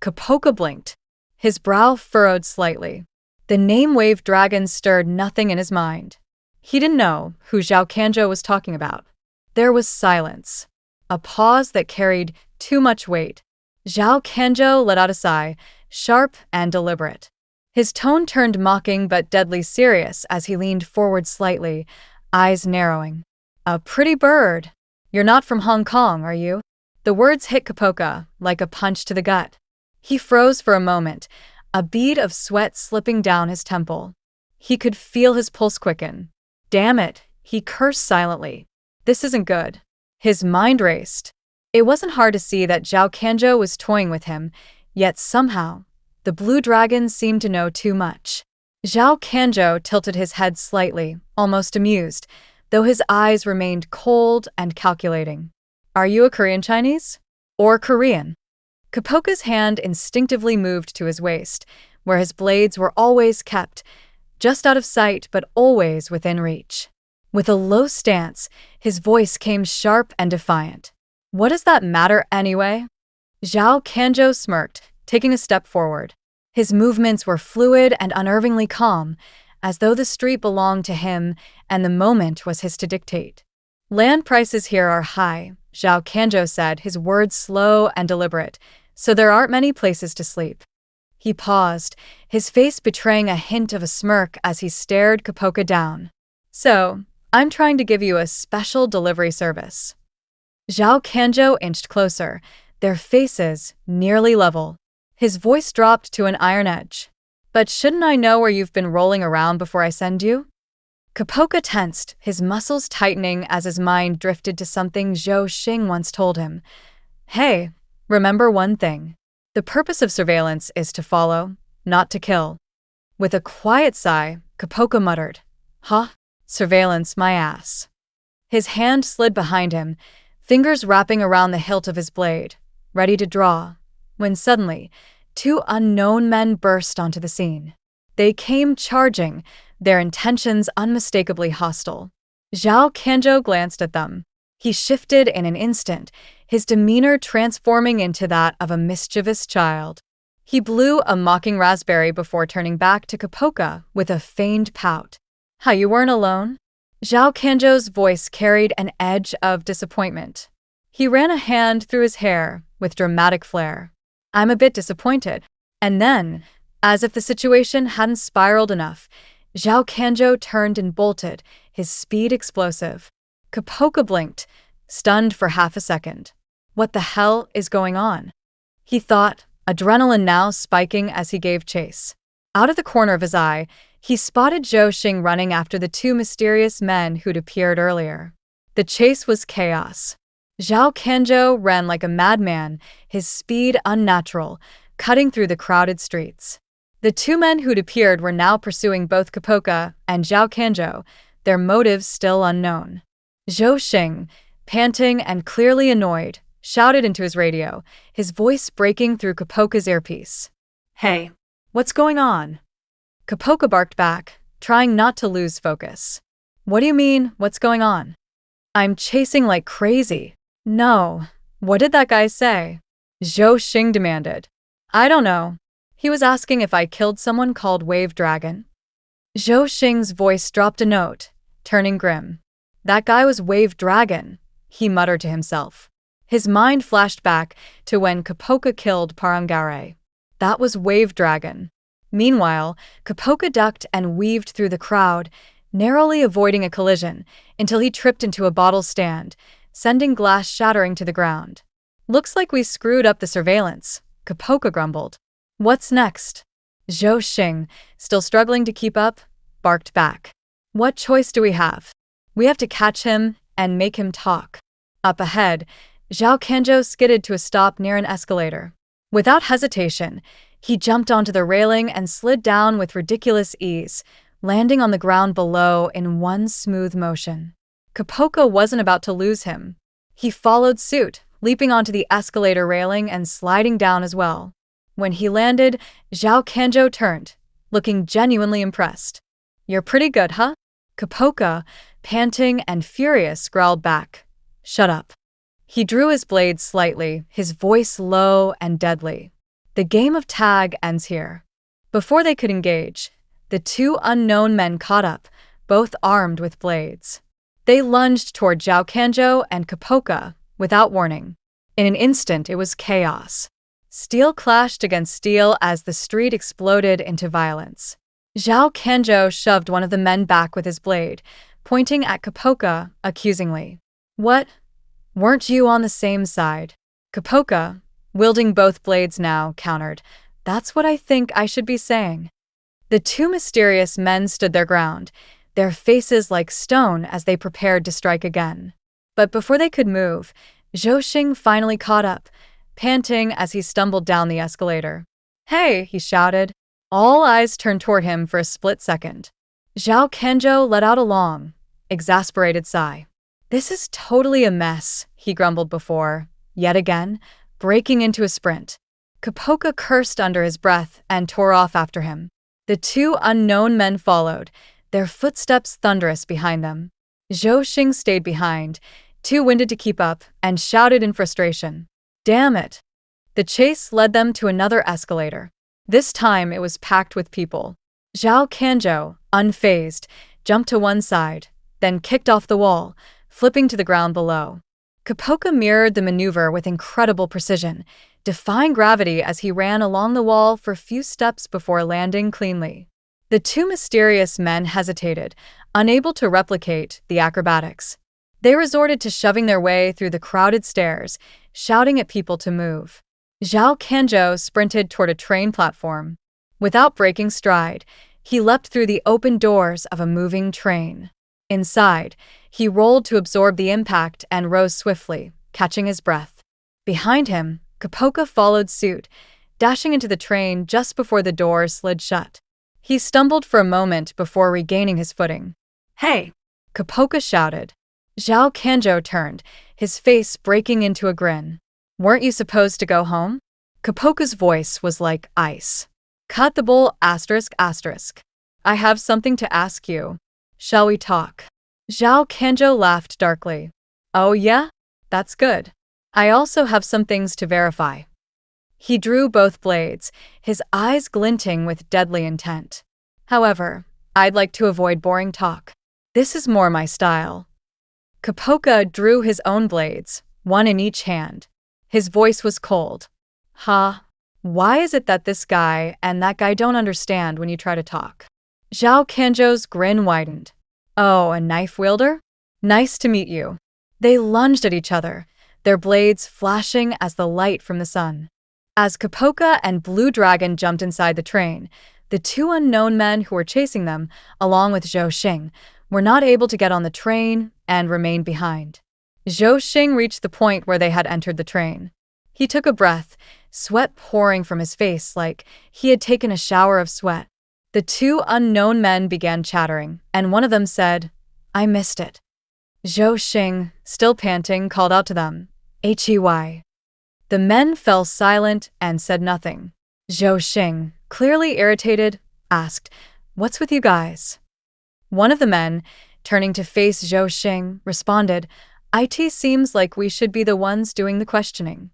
Copoka blinked. His brow furrowed slightly. The name Wave Dragon stirred nothing in his mind. He didn't know who Zhao Kanzhou was talking about. There was silence, a pause that carried too much weight. Zhao Kanzhou let out a sigh, sharp and deliberate. His tone turned mocking but deadly serious as he leaned forward slightly, eyes narrowing. A pretty bird. You're not from Hong Kong, are you? The words hit Copoka like a punch to the gut. He froze for a moment, a bead of sweat slipping down his temple. He could feel his pulse quicken. Damn it, he cursed silently. This isn't good. His mind raced. It wasn't hard to see that Zhao Kanzhou was toying with him, yet somehow, the blue dragon seemed to know too much. Zhao Kanzhou tilted his head slightly, almost amused, though his eyes remained cold and calculating. Are you a Korean Chinese? Or Korean? Copoka's hand instinctively moved to his waist, where his blades were always kept, just out of sight but always within reach. With a low stance, his voice came sharp and defiant. What does that matter anyway? Zhao Kanzhou smirked, taking a step forward. His movements were fluid and unnervingly calm, as though the street belonged to him and the moment was his to dictate. Land prices here are high, Zhao Kanzhou said, his words slow and deliberate, so there aren't many places to sleep. He paused, his face betraying a hint of a smirk as he stared Copoka down. So, I'm trying to give you a special delivery service. Zhao Kanzhou inched closer, their faces nearly level. His voice dropped to an iron edge. But shouldn't I know where you've been rolling around before I send you? Copoka tensed, his muscles tightening as his mind drifted to something Zhou Xing once told him. Hey, remember one thing. The purpose of surveillance is to follow, not to kill. With a quiet sigh, Copoka muttered, Huh? Surveillance, my ass. His hand slid behind him, fingers wrapping around the hilt of his blade, ready to draw, when suddenly, two unknown men burst onto the scene. They came charging, their intentions unmistakably hostile. Zhao Kanzhou glanced at them. He shifted in an instant, his demeanor transforming into that of a mischievous child. He blew a mocking raspberry before turning back to Copoka with a feigned pout. How, you weren't alone? Zhao Kanzhou's voice carried an edge of disappointment. He ran a hand through his hair with dramatic flair. I'm a bit disappointed. And then, as if the situation hadn't spiraled enough, Zhao Kanzhou turned and bolted, his speed explosive. Copoka blinked, stunned for half a second. What the hell is going on? He thought, adrenaline now spiking as he gave chase. Out of the corner of his eye, he spotted Zhou Xing running after the two mysterious men who'd appeared earlier. The chase was chaos. Zhao Kanzhou ran like a madman, his speed unnatural, cutting through the crowded streets. The two men who'd appeared were now pursuing both Copoka and Zhao Kanzhou, their motives still unknown. Zhou Xing, panting and clearly annoyed, shouted into his radio, his voice breaking through Copoka's earpiece. Hey, what's going on? Copoka barked back, trying not to lose focus. What do you mean, what's going on? I'm chasing like crazy. No. What did that guy say? Zhou Xing demanded. I don't know. He was asking if I killed someone called Wave Dragon. Zhou Xing's voice dropped a note, turning grim. That guy was Wave Dragon, he muttered to himself. His mind flashed back to when Copoka killed Parangare. That was Wave Dragon. Meanwhile, Copoka ducked and weaved through the crowd, narrowly avoiding a collision, until he tripped into a bottle stand, sending glass shattering to the ground. Looks like we screwed up the surveillance, Copoka grumbled. What's next? Zhou Xing, still struggling to keep up, barked back. What choice do we have? We have to catch him and make him talk. Up ahead, Zhao Kanzhou skidded to a stop near an escalator. Without hesitation, he jumped onto the railing and slid down with ridiculous ease, landing on the ground below in one smooth motion. Copoka wasn't about to lose him. He followed suit, leaping onto the escalator railing and sliding down as well. When he landed, Zhao Kanzhou turned, looking genuinely impressed. You're pretty good, huh? Copoka, panting and furious, growled back. Shut up. He drew his blade slightly, his voice low and deadly. The game of tag ends here. Before they could engage, the two unknown men caught up, both armed with blades. They lunged toward Zhao Kanzhou and Copoka, without warning. In an instant, it was chaos. Steel clashed against steel as the street exploded into violence. Zhao Kanzhou shoved one of the men back with his blade, pointing at Copoka accusingly. What? Weren't you on the same side? Copoka, wielding both blades now, countered. That's what I think I should be saying. The two mysterious men stood their ground, their faces like stone as they prepared to strike again. But before they could move, Zhou Xing finally caught up, panting as he stumbled down the escalator. Hey, he shouted. All eyes turned toward him for a split second. Zhao Kanzhou let out a long, exasperated sigh. This is totally a mess, he grumbled before, yet again, breaking into a sprint. Copoka cursed under his breath and tore off after him. The two unknown men followed, their footsteps thunderous behind them. Zhou Xing stayed behind, too winded to keep up, and shouted in frustration. Damn it! The chase led them to another escalator. This time it was packed with people. Zhao Kanzhou, unfazed, jumped to one side, then kicked off the wall, flipping to the ground below. Copoka mirrored the maneuver with incredible precision, defying gravity as he ran along the wall for a few steps before landing cleanly. The two mysterious men hesitated, unable to replicate the acrobatics. They resorted to shoving their way through the crowded stairs, shouting at people to move. Zhao Kanzhou sprinted toward a train platform. Without breaking stride, he leapt through the open doors of a moving train. Inside, he rolled to absorb the impact and rose swiftly, catching his breath. Behind him, Copoka followed suit, dashing into the train just before the doors slid shut. He stumbled for a moment before regaining his footing. Hey! Copoka shouted. Zhao Kanzhou turned, his face breaking into a grin. Weren't you supposed to go home? Copoka's voice was like ice. Cut the bull ***. I have something to ask you. Shall we talk? Zhao Kanzhou laughed darkly. Oh yeah? That's good. I also have some things to verify. He drew both blades, his eyes glinting with deadly intent. However, I'd like to avoid boring talk. This is more my style. Copoka drew his own blades, one in each hand. His voice was cold. Why is it that this guy and that guy don't understand when you try to talk? Zhao Kanzhou's grin widened. Oh, a knife wielder? Nice to meet you. They lunged at each other, their blades flashing as the light from the sun. As Copoka and Blue Dragon jumped inside the train, the two unknown men who were chasing them, along with Zhou Xing, were not able to get on the train and remained behind. Zhou Xing reached the point where they had entered the train. He took a breath, sweat pouring from his face like he had taken a shower of sweat. The two unknown men began chattering, and one of them said, I missed it. Zhou Xing, still panting, called out to them, Hey. The men fell silent and said nothing. Zhou Xing, clearly irritated, asked, What's with you guys? One of the men, turning to face Zhou Xing, responded, It seems like we should be the ones doing the questioning.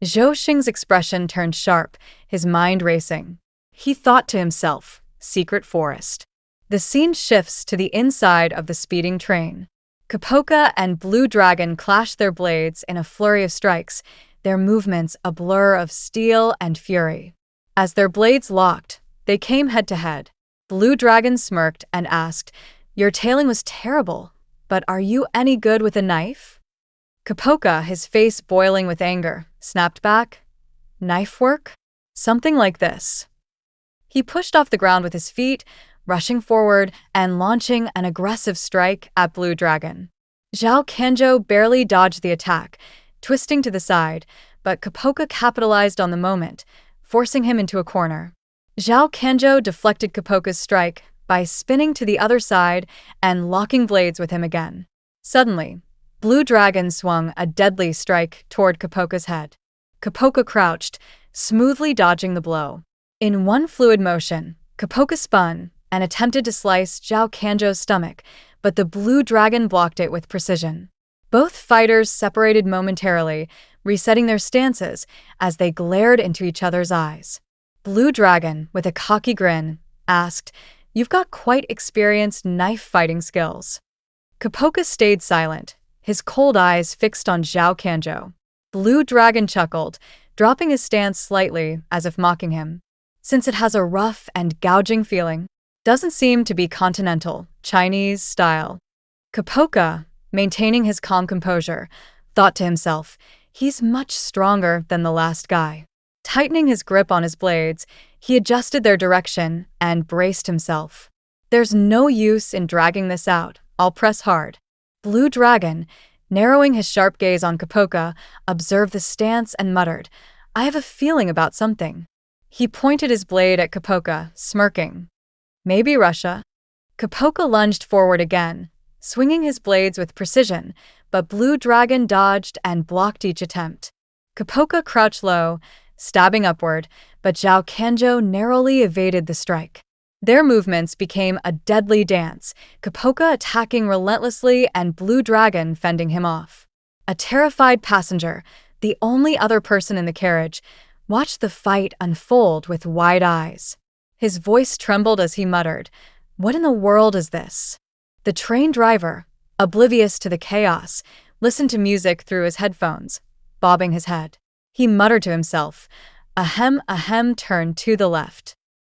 Zhou Xing's expression turned sharp, his mind racing. He thought to himself, Secret forest. The scene shifts to the inside of the speeding train. Copoka and Blue Dragon clashed their blades in a flurry of strikes, their movements a blur of steel and fury. As their blades locked, they came head to head. Blue Dragon smirked and asked, Your tailing was terrible, but are you any good with a knife? Copoka, his face boiling with anger, snapped back, Knife work? Something like this. He pushed off the ground with his feet, rushing forward and launching an aggressive strike at Blue Dragon. Zhao Kanzhou barely dodged the attack, twisting to the side, but Copoka capitalized on the moment, forcing him into a corner. Zhao Kanzhou deflected Copoka's strike by spinning to the other side and locking blades with him again. Suddenly, Blue Dragon swung a deadly strike toward Copoka's head. Copoka crouched, smoothly dodging the blow. In one fluid motion, Copoka spun and attempted to slice Zhao Kanzhou's stomach, but the Blue Dragon blocked it with precision. Both fighters separated momentarily, resetting their stances as they glared into each other's eyes. Blue Dragon, with a cocky grin, asked, You've got quite experienced knife-fighting skills. Copoka stayed silent, his cold eyes fixed on Zhao Kanzhou. Blue Dragon chuckled, dropping his stance slightly as if mocking him. Since it has a rough and gouging feeling, doesn't seem to be continental, Chinese style. Copoka, maintaining his calm composure, thought to himself, he's much stronger than the last guy. Tightening his grip on his blades, he adjusted their direction and braced himself. There's no use in dragging this out, I'll press hard. Blue Dragon, narrowing his sharp gaze on Copoka, observed the stance and muttered, I have a feeling about something. He pointed his blade at Copoka, smirking. Maybe Russia? Copoka lunged forward again, swinging his blades with precision, but Blue Dragon dodged and blocked each attempt. Copoka crouched low, stabbing upward, but Zhao Kanzhou narrowly evaded the strike. Their movements became a deadly dance, Copoka attacking relentlessly and Blue Dragon fending him off. A terrified passenger, the only other person in the carriage, watched the fight unfold with wide eyes. His voice trembled as he muttered, What in the world is this? The train driver, oblivious to the chaos, listened to music through his headphones, bobbing his head. He muttered to himself, Ahem, turn to the left.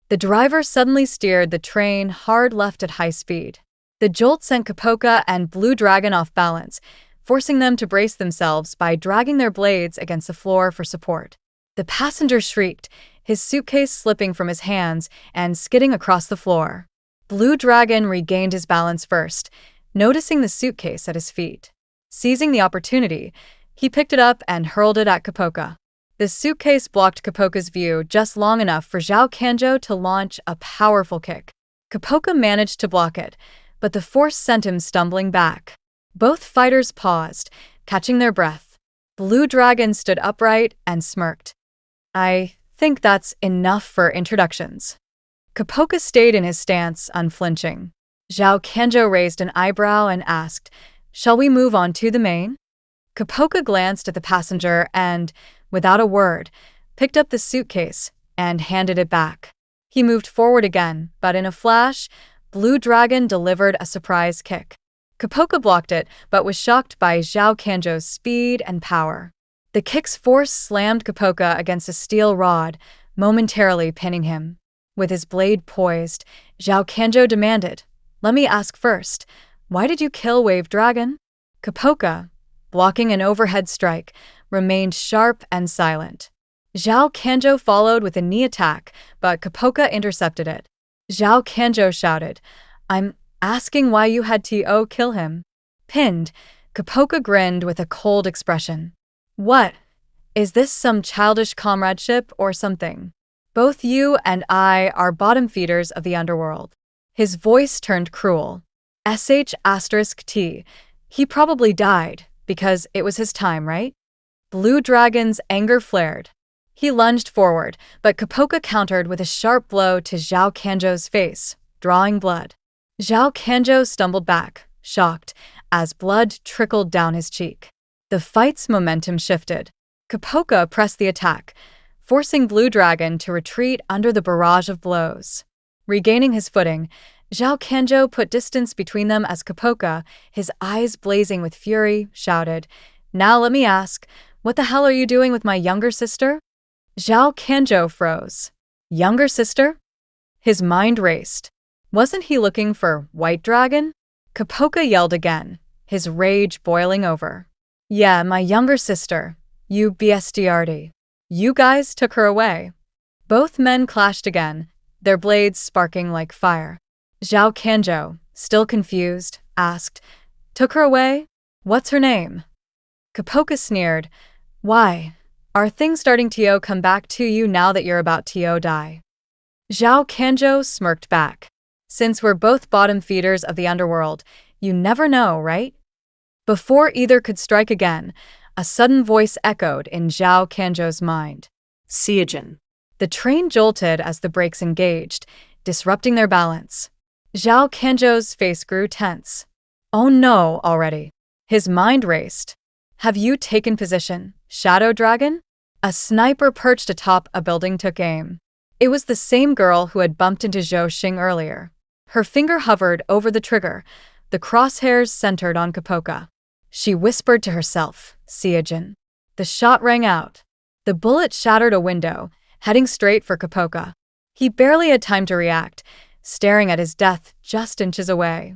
The driver suddenly steered the train hard left at high speed. The jolt sent Copoka and Blue Dragon off balance, forcing them to brace themselves by dragging their blades against the floor for support. The passenger shrieked, his suitcase slipping from his hands and skidding across the floor. Blue Dragon regained his balance first, noticing the suitcase at his feet. Seizing the opportunity, he picked it up and hurled it at Copoka. The suitcase blocked Copoka's view just long enough for Zhao Kanjo to launch a powerful kick. Copoka managed to block it, but the force sent him stumbling back. Both fighters paused, catching their breath. Blue Dragon stood upright and smirked. I think that's enough for introductions. Copoka stayed in his stance, unflinching. Zhao Kanjo raised an eyebrow and asked, "Shall we move on to the main?" Copoka glanced at the passenger and, without a word, picked up the suitcase and handed it back. He moved forward again, but in a flash, Blue Dragon delivered a surprise kick. Copoka blocked it, but was shocked by Zhao Kanjo's speed and power. The kick's force slammed Copoka against a steel rod, momentarily pinning him. With his blade poised, Zhao Kanjo demanded, "Let me ask first, why did you kill Wave Dragon?" Copoka, blocking an overhead strike, remained sharp and silent. Zhao Kanjo followed with a knee attack, but Copoka intercepted it. Zhao Kanjo shouted, "I'm asking why you had To kill him." Pinned, Copoka grinned with a cold expression. "What? Is this some childish comradeship or something? Both you and I are bottom feeders of the underworld." His voice turned cruel. *T. He probably died, because it was his time, right? Blue Dragon's anger flared. He lunged forward, but Copoka countered with a sharp blow to Zhao Kanjo's face, drawing blood. Zhao Kanjo stumbled back, shocked, as blood trickled down his cheek. The fight's momentum shifted. Copoka pressed the attack, forcing Blue Dragon to retreat under the barrage of blows. Regaining his footing, Zhao Kanjo put distance between them as Copoka, his eyes blazing with fury, shouted, "Now let me ask, what the hell are you doing with my younger sister?" Zhao Kanjo froze. Younger sister? His mind raced. Wasn't he looking for White Dragon? Copoka yelled again, his rage boiling over. "Yeah, my younger sister. You bestiardi. You guys took her away." Both men clashed again, their blades sparking like fire. Zhao Kanjo, still confused, asked, "Took her away? What's her name?" Copoka sneered, "Why? Are things starting to come back to you now that you're about to die?" Zhao Kanjo smirked back. "Since we're both bottom feeders of the underworld, you never know, right?" Before either could strike again, a sudden voice echoed in Zhao Kanjo's mind. Seijin. The train jolted as the brakes engaged, disrupting their balance. Zhao Kanjo's face grew tense. "Oh no, already." His mind raced. "Have you taken position, Shadow Dragon?" A sniper perched atop a building took aim. It was the same girl who had bumped into Zhou Xing earlier. Her finger hovered over the trigger, the crosshairs centered on Copoka. She whispered to herself, "Seijin." The shot rang out. The bullet shattered a window, heading straight for Copoka. He barely had time to react, staring at his death just inches away.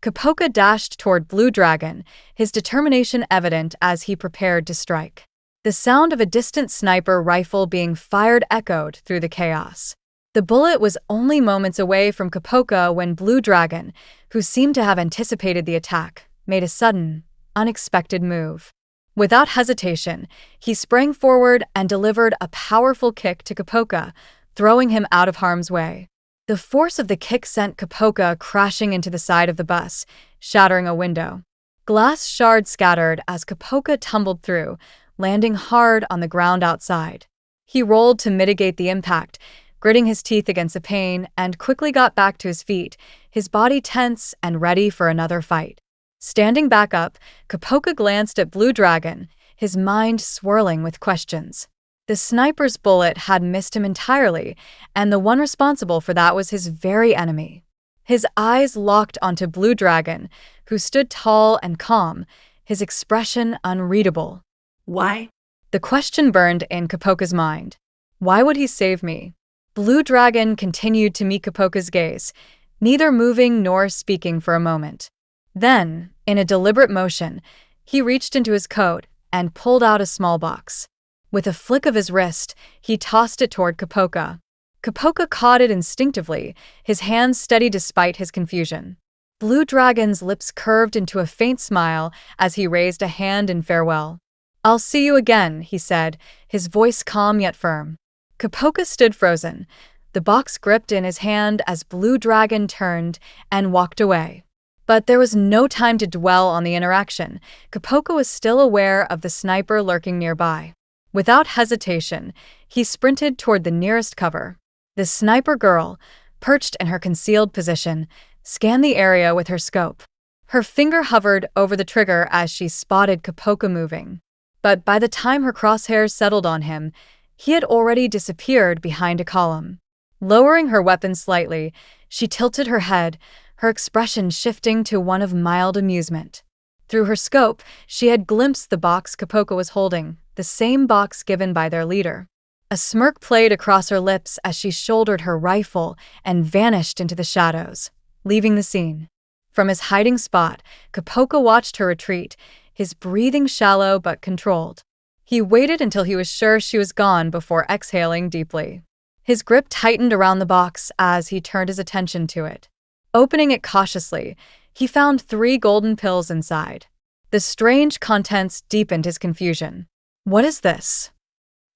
Copoka dashed toward Blue Dragon, his determination evident as he prepared to strike. The sound of a distant sniper rifle being fired echoed through the chaos. The bullet was only moments away from Copoka when Blue Dragon, who seemed to have anticipated the attack, made a sudden, unexpected move. Without hesitation, he sprang forward and delivered a powerful kick to Copoka, throwing him out of harm's way. The force of the kick sent Copoka crashing into the side of the bus, shattering a window. Glass shards scattered as Copoka tumbled through, landing hard on the ground outside. He rolled to mitigate the impact, gritting his teeth against the pain, and quickly got back to his feet, his body tense and ready for another fight. Standing back up, Copoka glanced at Blue Dragon, his mind swirling with questions. The sniper's bullet had missed him entirely, and the one responsible for that was his very enemy. His eyes locked onto Blue Dragon, who stood tall and calm, his expression unreadable. Why? The question burned in Copoka's mind. Why would he save me? Blue Dragon continued to meet Copoka's gaze, neither moving nor speaking for a moment. Then, in a deliberate motion, he reached into his coat and pulled out a small box. With a flick of his wrist, he tossed it toward Copoka. Copoka caught it instinctively, his hands steady despite his confusion. Blue Dragon's lips curved into a faint smile as he raised a hand in farewell. "I'll see you again," he said, his voice calm yet firm. Copoka stood frozen, the box gripped in his hand as Blue Dragon turned and walked away. But there was no time to dwell on the interaction. Copoka was still aware of the sniper lurking nearby. Without hesitation, he sprinted toward the nearest cover. The sniper girl, perched in her concealed position, scanned the area with her scope. Her finger hovered over the trigger as she spotted Copoka moving. But by the time her crosshairs settled on him, he had already disappeared behind a column. Lowering her weapon slightly, she tilted her head, her expression shifting to one of mild amusement. Through her scope, she had glimpsed the box Copoka was holding, the same box given by their leader. A smirk played across her lips as she shouldered her rifle and vanished into the shadows, leaving the scene. From his hiding spot, Copoka watched her retreat, his breathing shallow but controlled. He waited until he was sure she was gone before exhaling deeply. His grip tightened around the box as he turned his attention to it. Opening it cautiously, he found 3 golden pills inside. The strange contents deepened his confusion. "What is this?"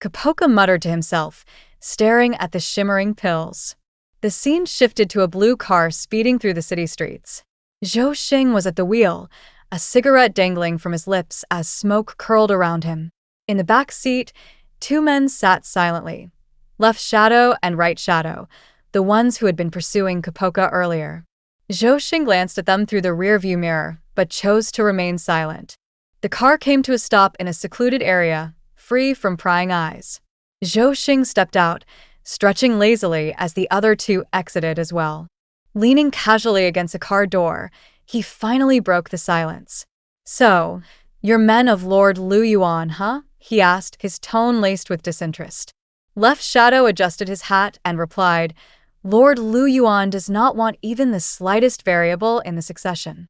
Copoka muttered to himself, staring at the shimmering pills. The scene shifted to a blue car speeding through the city streets. Zhou Xing was at the wheel, a cigarette dangling from his lips as smoke curled around him. In the back seat, 2 men sat silently. Left Shadow and Right Shadow, the ones who had been pursuing Copoka earlier. Zhou Xing glanced at them through the rearview mirror, but chose to remain silent. The car came to a stop in a secluded area, free from prying eyes. Zhou Xing stepped out, stretching lazily as the other 2 exited as well. Leaning casually against a car door, he finally broke the silence. "So, you're men of Lord Lu Yuan, huh?" he asked, his tone laced with disinterest. Left Shadow adjusted his hat and replied, "Lord Lu Yuan does not want even the slightest variable in the succession."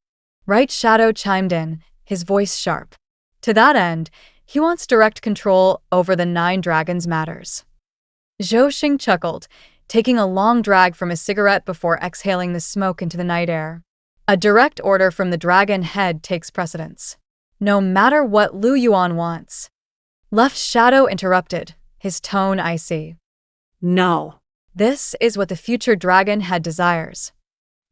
Right Shadow chimed in, his voice sharp. "To that end, he wants direct control over the 9 dragons matters." Zhou Xing chuckled, taking a long drag from his cigarette before exhaling the smoke into the night air. "A direct order from the dragon head takes precedence, no matter what Lu Yuan wants." Left Shadow interrupted, his tone icy. No. "This is what the future dragon head desires."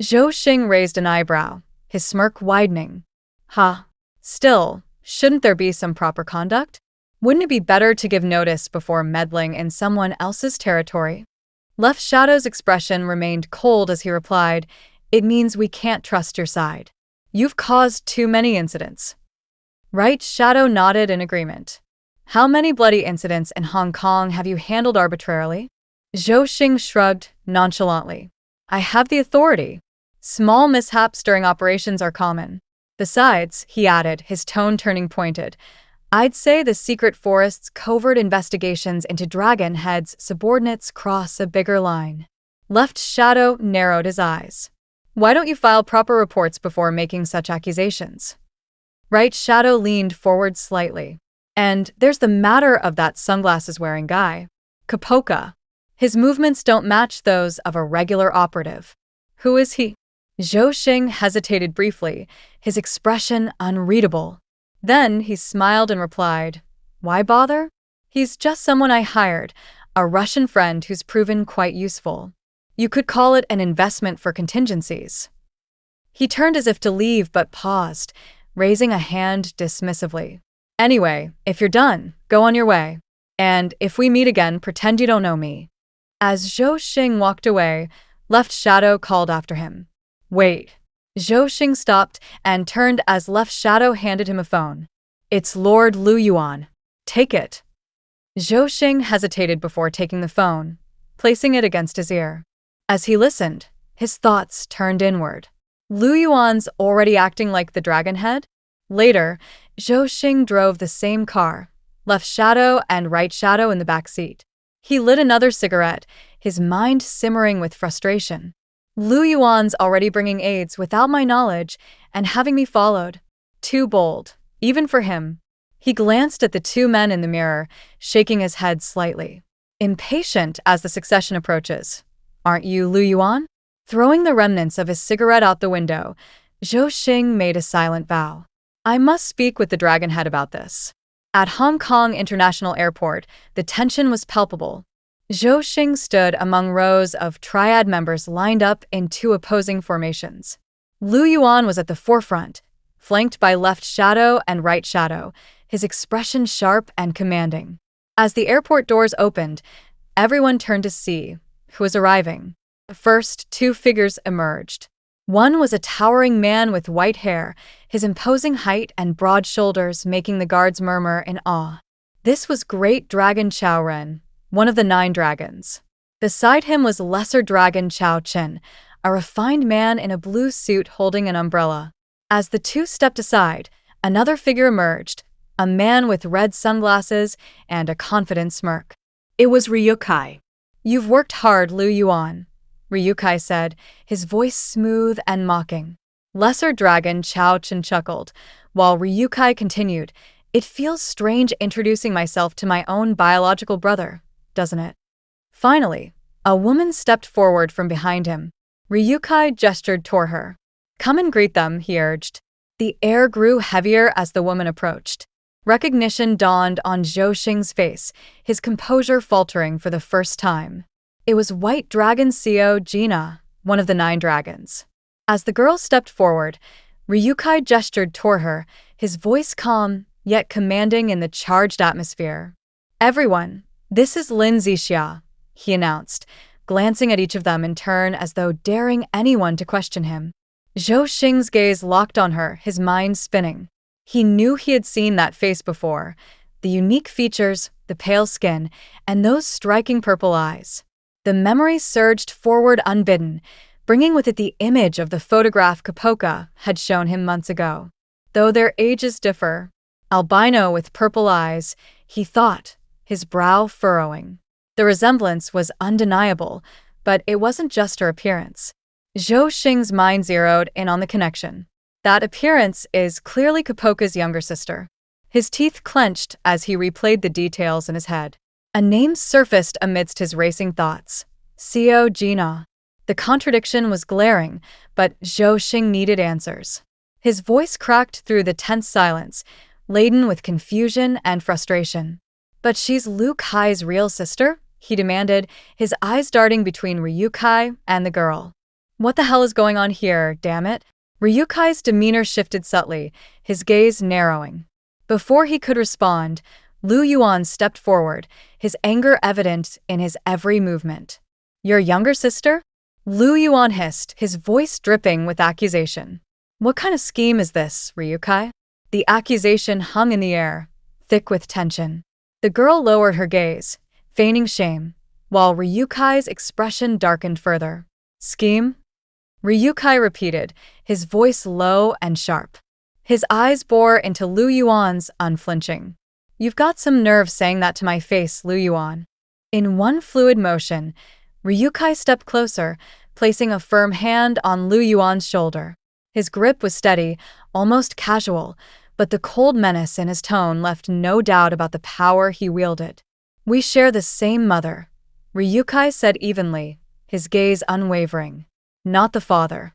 Zhou Xing raised an eyebrow, his smirk widening. "Ha. Still, shouldn't there be some proper conduct? Wouldn't it be better to give notice before meddling in someone else's territory?" Left Shadow's expression remained cold as he replied, "It means we can't trust your side. You've caused too many incidents." Right Shadow nodded in agreement. "How many bloody incidents in Hong Kong have you handled arbitrarily?" Zhou Xing shrugged nonchalantly. "I have the authority. Small mishaps during operations are common. Besides," he added, his tone turning pointed, "I'd say the secret forest's covert investigations into dragon heads' subordinates cross a bigger line." Left Shadow narrowed his eyes. "Why don't you file proper reports before making such accusations?" Right Shadow leaned forward slightly. "And there's the matter of that sunglasses-wearing guy, Copoka. His movements don't match those of a regular operative." "Who is he?" Zhou Xing hesitated briefly, his expression unreadable. Then he smiled and replied, "Why bother? He's just someone I hired, a Russian friend who's proven quite useful. You could call it an investment for contingencies." He turned as if to leave but paused, raising a hand dismissively. "Anyway, if you're done, go on your way. And if we meet again, pretend you don't know me." As Zhou Xing walked away, Left Shadow called after him. "Wait." Zhou Xing stopped and turned as Left Shadow handed him a phone. "It's Lord Lu Yuan. Take it." Zhou Xing hesitated before taking the phone, placing it against his ear. As he listened, his thoughts turned inward. Lu Yuan's already acting like the dragon head? Later, Zhou Xing drove the same car, Left Shadow and Right Shadow in the back seat. He lit another cigarette, his mind simmering with frustration. Lu Yuan's already bringing aids without my knowledge and having me followed. Too bold, even for him. He glanced at the two men in the mirror, shaking his head slightly. Impatient as the succession approaches. Aren't you Lu Yuan? Throwing the remnants of his cigarette out the window, Zhou Xing made a silent vow. I must speak with the Dragon Head about this. At Hong Kong International Airport, the tension was palpable. Zhou Xing stood among rows of triad members lined up in two opposing formations. Lu Yuan was at the forefront, flanked by left shadow and right shadow, his expression sharp and commanding. As the airport doors opened, everyone turned to see who was arriving. First, two figures emerged. One was a towering man with white hair, his imposing height and broad shoulders making the guards murmur in awe. This was Great Dragon Chao Ren, one of the 9 dragons. Beside him was Lesser Dragon Chao Qin, a refined man in a blue suit holding an umbrella. As the two stepped aside, another figure emerged, a man with red sunglasses and a confident smirk. It was Ryukai. You've worked hard, Lu Yuan, Ryukai said, his voice smooth and mocking. Lesser Dragon Chao Qin chuckled, while Ryukai continued, It feels strange introducing myself to my own biological brother, doesn't it? Finally, a woman stepped forward from behind him. Ryukai gestured toward her. Come and greet them, he urged. The air grew heavier as the woman approached. Recognition dawned on Zhou Xing's face, his composure faltering for the first time. It was White Dragon Xiao Jina, one of the 9 dragons. As the girl stepped forward, Ryukai gestured toward her, his voice calm, yet commanding in the charged atmosphere. Everyone, this is Lin Zixia, he announced, glancing at each of them in turn as though daring anyone to question him. Zhou Xing's gaze locked on her, his mind spinning. He knew he had seen that face before, the unique features, the pale skin, and those striking purple eyes. The memory surged forward unbidden, bringing with it the image of the photograph Copoka had shown him months ago. Though their ages differ, albino with purple eyes, he thought, his brow furrowing. The resemblance was undeniable, but it wasn't just her appearance. Zhou Xing's mind zeroed in on the connection. That appearance is clearly Copoka's younger sister. His teeth clenched as he replayed the details in his head. A name surfaced amidst his racing thoughts. Xiao Jina. The contradiction was glaring, but Zhou Xing needed answers. His voice cracked through the tense silence, laden with confusion and frustration. But she's Lu Kai's real sister? He demanded, his eyes darting between Ryukai and the girl. What the hell is going on here, damn it? Ryukai's demeanor shifted subtly, his gaze narrowing. Before he could respond, Lu Yuan stepped forward, his anger evident in his every movement. Your younger sister? Lu Yuan hissed, his voice dripping with accusation. What kind of scheme is this, Ryukai? The accusation hung in the air, thick with tension. The girl lowered her gaze, feigning shame, while Ryukai's expression darkened further. Scheme? Ryukai repeated, his voice low and sharp. His eyes bore into Lu Yuan's, unflinching. You've got some nerve saying that to my face, Lu Yuan. In one fluid motion, Ryukai stepped closer, placing a firm hand on Lu Yuan's shoulder. His grip was steady, almost casual, but the cold menace in his tone left no doubt about the power he wielded. We share the same mother, Ryukai said evenly, his gaze unwavering. Not the father.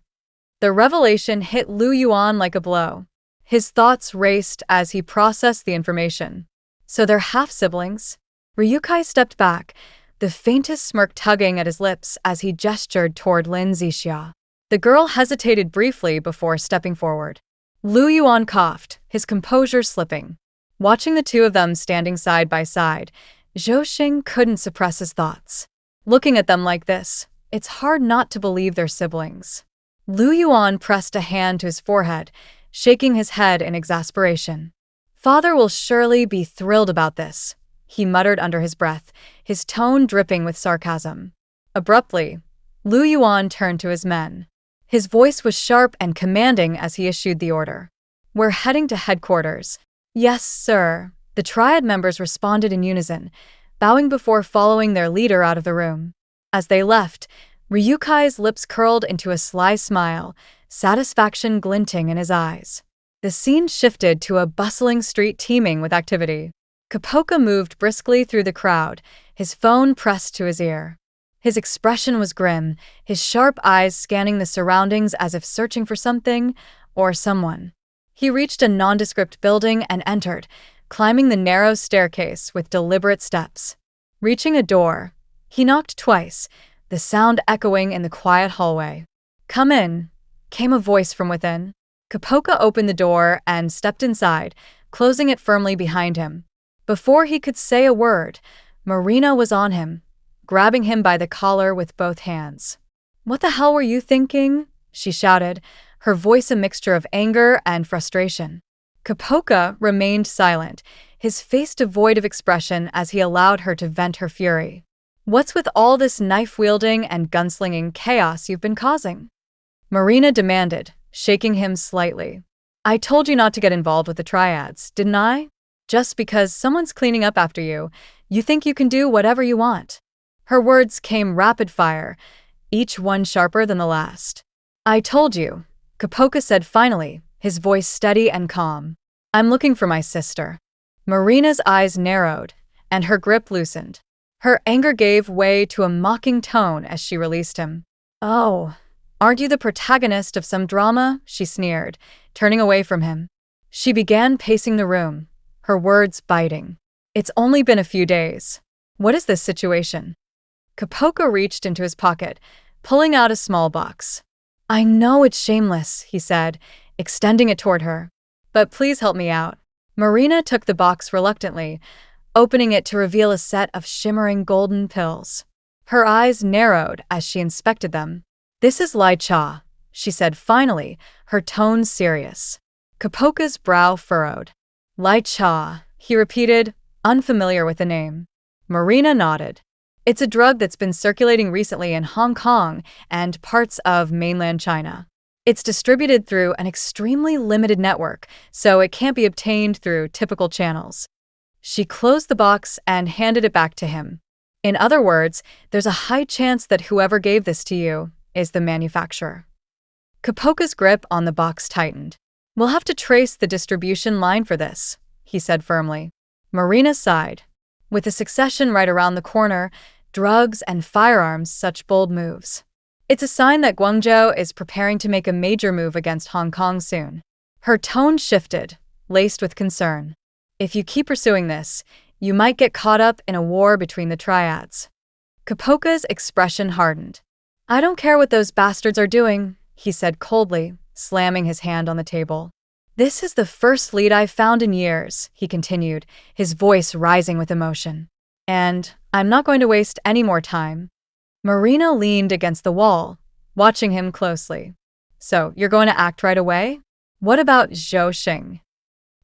The revelation hit Lu Yuan like a blow. His thoughts raced as he processed the information. So they're half-siblings? Ryukai stepped back, the faintest smirk tugging at his lips as he gestured toward Lin Zixia. The girl hesitated briefly before stepping forward. Lu Yuan coughed, his composure slipping. Watching the two of them standing side by side, Zhou Xing couldn't suppress his thoughts. Looking at them like this, it's hard not to believe they're siblings. Lu Yuan pressed a hand to his forehead, shaking his head in exasperation. Father will surely be thrilled about this, he muttered under his breath, his tone dripping with sarcasm. Abruptly, Lu Yuan turned to his men. His voice was sharp and commanding as he issued the order. We're heading to headquarters. Yes, sir. The triad members responded in unison, bowing before following their leader out of the room. As they left, Ryukai's lips curled into a sly smile, satisfaction glinting in his eyes. The scene shifted to a bustling street teeming with activity. Copoka moved briskly through the crowd, his phone pressed to his ear. His expression was grim, his sharp eyes scanning the surroundings as if searching for something or someone. He reached a nondescript building and entered, climbing the narrow staircase with deliberate steps. Reaching a door, he knocked twice, the sound echoing in the quiet hallway. "Come in," came a voice from within. Copoka opened the door and stepped inside, closing it firmly behind him. Before he could say a word, Marina was on him, grabbing him by the collar with both hands. "What the hell were you thinking?" she shouted, her voice a mixture of anger and frustration. Copoka remained silent, his face devoid of expression as he allowed her to vent her fury. "What's with all this knife-wielding and gunslinging chaos you've been causing?" Marina demanded, shaking him slightly. "I told you not to get involved with the triads, didn't I? Just because someone's cleaning up after you, you think you can do whatever you want." Her words came rapid fire, each one sharper than the last. "I told you," Copoka said finally, his voice steady and calm. "I'm looking for my sister." Marina's eyes narrowed, and her grip loosened. Her anger gave way to a mocking tone as she released him. "Oh, aren't you the protagonist of some drama?" she sneered, turning away from him. She began pacing the room, her words biting. "It's only been a few days. What is this situation?" Copoka reached into his pocket, pulling out a small box. "I know it's shameless," he said, extending it toward her. "But please help me out." Marina took the box reluctantly, opening it to reveal a set of shimmering golden pills. Her eyes narrowed as she inspected them. "This is Lai Cha," she said finally, her tone serious. Copoka's brow furrowed. "Lai Cha," he repeated, unfamiliar with the name. Marina nodded. "It's a drug that's been circulating recently in Hong Kong and parts of mainland China. It's distributed through an extremely limited network, so it can't be obtained through typical channels." She closed the box and handed it back to him. "In other words, there's a high chance that whoever gave this to you is the manufacturer." Copoka's grip on the box tightened. "We'll have to trace the distribution line for this," he said firmly. Marina sighed. With a succession right around the corner, drugs and firearms, such bold moves. It's a sign that Guangzhou is preparing to make a major move against Hong Kong soon. Her tone shifted, laced with concern. "If you keep pursuing this, you might get caught up in a war between the triads." Copoka's expression hardened. "I don't care what those bastards are doing," he said coldly, slamming his hand on the table. "This is the first lead I've found in years," he continued, his voice rising with emotion. "And I'm not going to waste any more time." Marina leaned against the wall, watching him closely. "So, you're going to act right away? What about Zhou Xing?"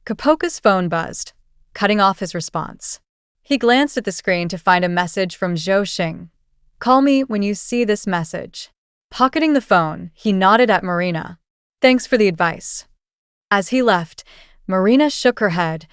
Copoka's phone buzzed, cutting off his response. He glanced at the screen to find a message from Zhou Xing. "Call me when you see this message." Pocketing the phone, he nodded at Marina. "Thanks for the advice." As he left, Marina shook her head,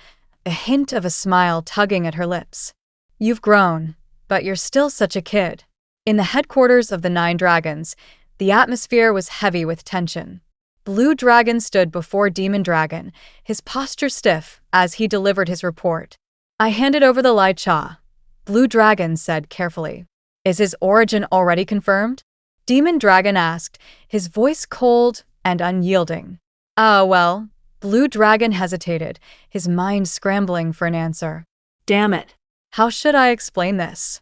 a hint of a smile tugging at her lips. "You've grown, but you're still such a kid." In the headquarters of the Nine Dragons, the atmosphere was heavy with tension. Blue Dragon stood before Demon Dragon, his posture stiff as he delivered his report. "I handed over the Lai Cha," Blue Dragon said carefully. "Is his origin already confirmed?" Demon Dragon asked, his voice cold and unyielding. Well," Blue Dragon hesitated, his mind scrambling for an answer. Damn it. "How should I explain this?"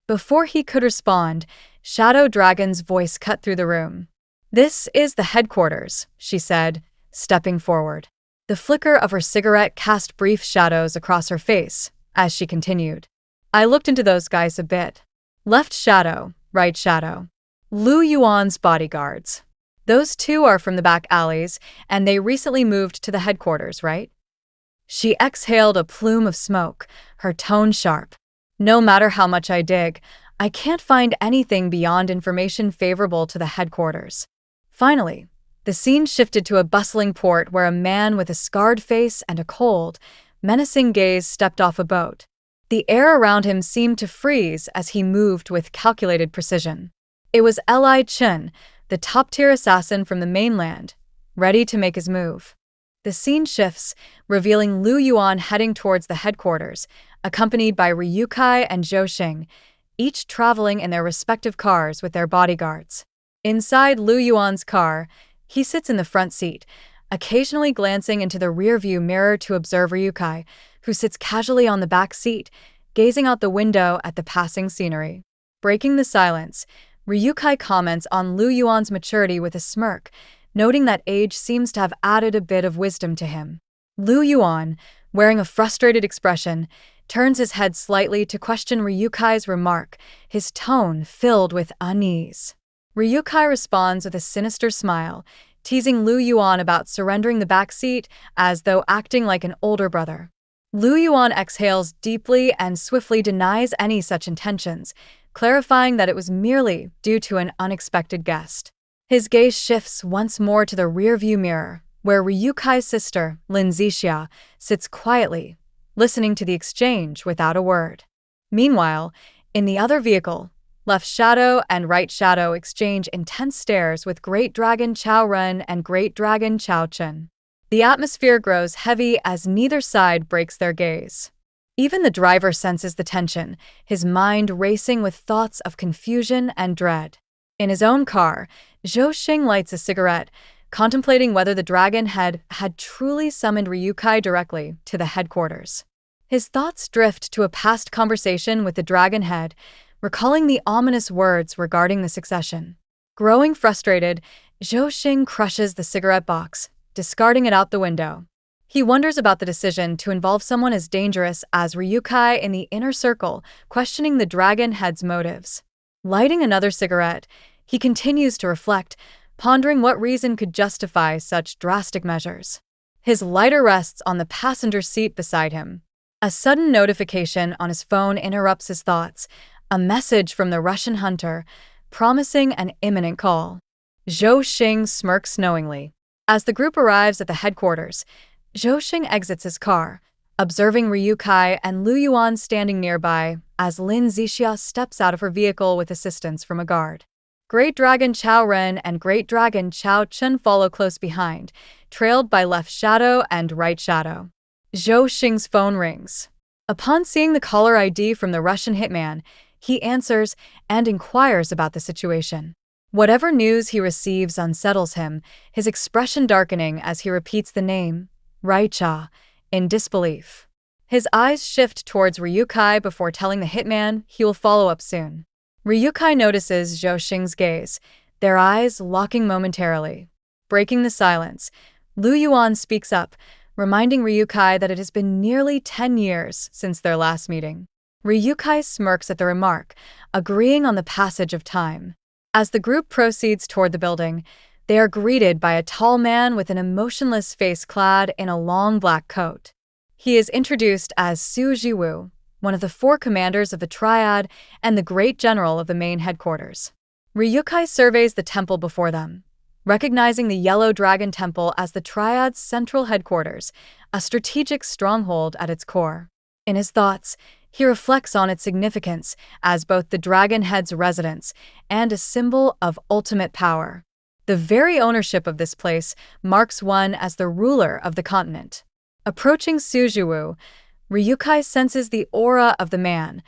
Before he could respond, Shadow Dragon's voice cut through the room. "This is the headquarters," she said, stepping forward. The flicker of her cigarette cast brief shadows across her face as she continued. "I looked into those guys a bit. Left shadow, right shadow. Lu Yuan's bodyguards. Those two are from the back alleys, and they recently moved to the headquarters, right?" She exhaled a plume of smoke, her tone sharp. "No matter how much I dig, I can't find anything beyond information favorable to the headquarters." Finally, the scene shifted to a bustling port where a man with a scarred face and a cold, menacing gaze stepped off a boat. The air around him seemed to freeze as he moved with calculated precision. It was Li Chun, the top-tier assassin from the mainland, ready to make his move. The scene shifts, revealing Lu Yuan heading towards the headquarters, accompanied by Ryukai and Zhou Xing, each traveling in their respective cars with their bodyguards. Inside Lu Yuan's car, he sits in the front seat, occasionally glancing into the rearview mirror to observe Ryukai, who sits casually on the back seat, gazing out the window at the passing scenery. Breaking the silence, Ryukai comments on Lu Yuan's maturity with a smirk, noting that age seems to have added a bit of wisdom to him. Lu Yuan, wearing a frustrated expression, turns his head slightly to question Ryukai's remark, his tone filled with unease. Ryukai responds with a sinister smile, teasing Lu Yuan about surrendering the back seat as though acting like an older brother. Lu Yuan exhales deeply and swiftly denies any such intentions, clarifying that it was merely due to an unexpected guest. His gaze shifts once more to the rearview mirror, where Ryukai's sister, Lin Zixia, sits quietly, listening to the exchange without a word. Meanwhile, in the other vehicle, Left Shadow and Right Shadow exchange intense stares with Great Dragon Chao Ren and Great Dragon Chao Chen. The atmosphere grows heavy as neither side breaks their gaze. Even the driver senses the tension, his mind racing with thoughts of confusion and dread. In his own car, Zhou Xing lights a cigarette, contemplating whether the dragon had truly summoned Ryukai directly to the headquarters. His thoughts drift to a past conversation with the dragon head, recalling the ominous words regarding the succession. Growing frustrated, Zhou Xing crushes the cigarette box, discarding it out the window. He wonders about the decision to involve someone as dangerous as Ryukai in the inner circle, questioning the dragon head's motives. Lighting another cigarette, he continues to reflect, pondering what reason could justify such drastic measures. His lighter rests on the passenger seat beside him. A sudden notification on his phone interrupts his thoughts, a message from the Russian hunter, promising an imminent call. Zhou Xing smirks knowingly. As the group arrives at the headquarters, Zhou Xing exits his car, observing Ryukai and Lu Yuan standing nearby as Lin Zixia steps out of her vehicle with assistance from a guard. Great Dragon Chao Ren and Great Dragon Chao Chen follow close behind, trailed by Left Shadow and Right Shadow. Zhou Xing's phone rings. Upon seeing the caller ID from the Russian hitman, he answers and inquires about the situation. Whatever news he receives unsettles him, his expression darkening as he repeats the name, Raicha, in disbelief. His eyes shift towards Ryukai before telling the hitman he will follow up soon. Ryukai notices Zhou Xing's gaze, their eyes locking momentarily. Breaking the silence, Lu Yuan speaks up, reminding Ryukai that it has been nearly 10 years since their last meeting. Ryukai smirks at the remark, agreeing on the passage of time. As the group proceeds toward the building, they are greeted by a tall man with an emotionless face clad in a long black coat. He is introduced as Su Jiwu, one of the 4 commanders of the Triad and the great general of the main headquarters. Ryukai surveys the temple before them, recognizing the Yellow Dragon Temple as the Triad's central headquarters, a strategic stronghold at its core. In his thoughts, he reflects on its significance as both the Dragon Head's residence and a symbol of ultimate power. The very ownership of this place marks one as the ruler of the continent. Approaching Sujiwu, Ryukai senses the aura of the man,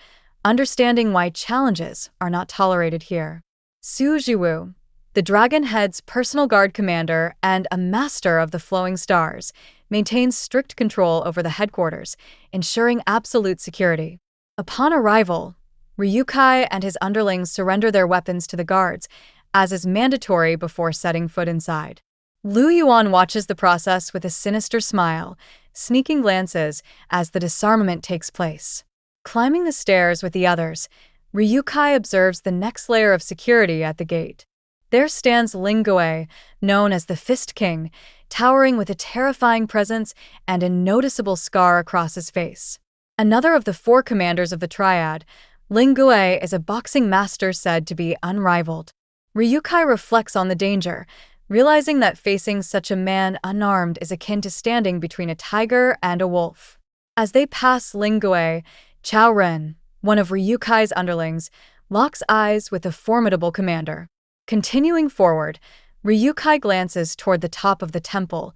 understanding why challenges are not tolerated here. Sujiwu, the Dragon Head's personal guard commander and a master of the Flowing Stars, maintains strict control over the headquarters, ensuring absolute security. Upon arrival, Ryukai and his underlings surrender their weapons to the guards, as is mandatory before setting foot inside. Lu Yuan watches the process with a sinister smile, sneaking glances as the disarmament takes place. Climbing the stairs with the others, Ryukai observes the next layer of security at the gate. There stands Ling Gui, known as the Fist King, towering with a terrifying presence and a noticeable scar across his face. Another of the 4 commanders of the Triad, Ling Gui is a boxing master said to be unrivaled. Ryukai reflects on the danger, realizing that facing such a man unarmed is akin to standing between a tiger and a wolf. As they pass Ling Gui, Chao Ren, one of Ryukai's underlings, locks eyes with the formidable commander. Continuing forward, Ryukai glances toward the top of the temple,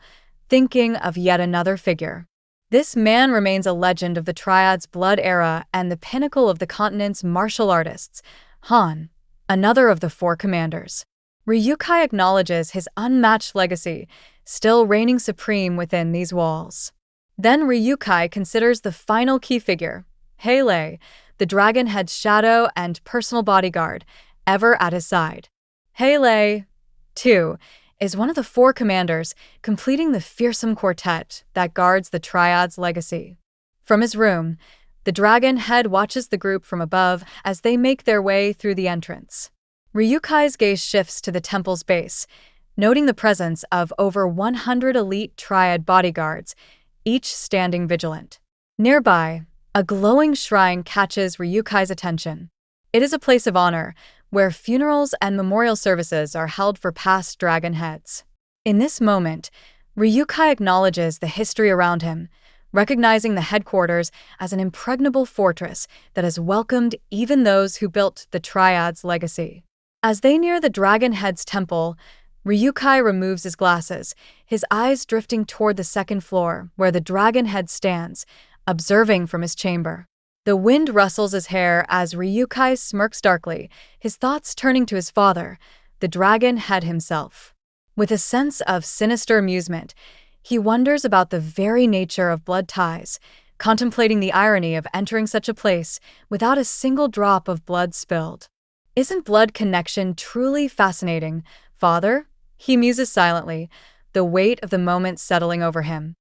thinking of yet another figure. This man remains a legend of the Triad's blood era and the pinnacle of the continent's martial artists, Han, another of the four commanders. Ryukai acknowledges his unmatched legacy, still reigning supreme within these walls. Then Ryukai considers the final key figure, Heilei, the dragon-head's shadow and personal bodyguard, ever at his side. Heilei, too, is one of the four commanders, completing the fearsome quartet that guards the Triad's legacy. From his room, the dragon head watches the group from above as they make their way through the entrance. Ryukai's gaze shifts to the temple's base, noting the presence of over 100 elite Triad bodyguards, each standing vigilant. Nearby, a glowing shrine catches Ryukai's attention. It is a place of honor, where funerals and memorial services are held for past dragon heads. In this moment, Ryukai acknowledges the history around him, recognizing the headquarters as an impregnable fortress that has welcomed even those who built the Triad's legacy. As they near the dragon head's temple, Ryukai removes his glasses, his eyes drifting toward the second floor where the dragon head stands, observing from his chamber. The wind rustles his hair as Ryukai smirks darkly, his thoughts turning to his father, the dragon head himself. With a sense of sinister amusement, he wonders about the very nature of blood ties, contemplating the irony of entering such a place without a single drop of blood spilled. Isn't blood connection truly fascinating, father? He muses silently, the weight of the moment settling over him.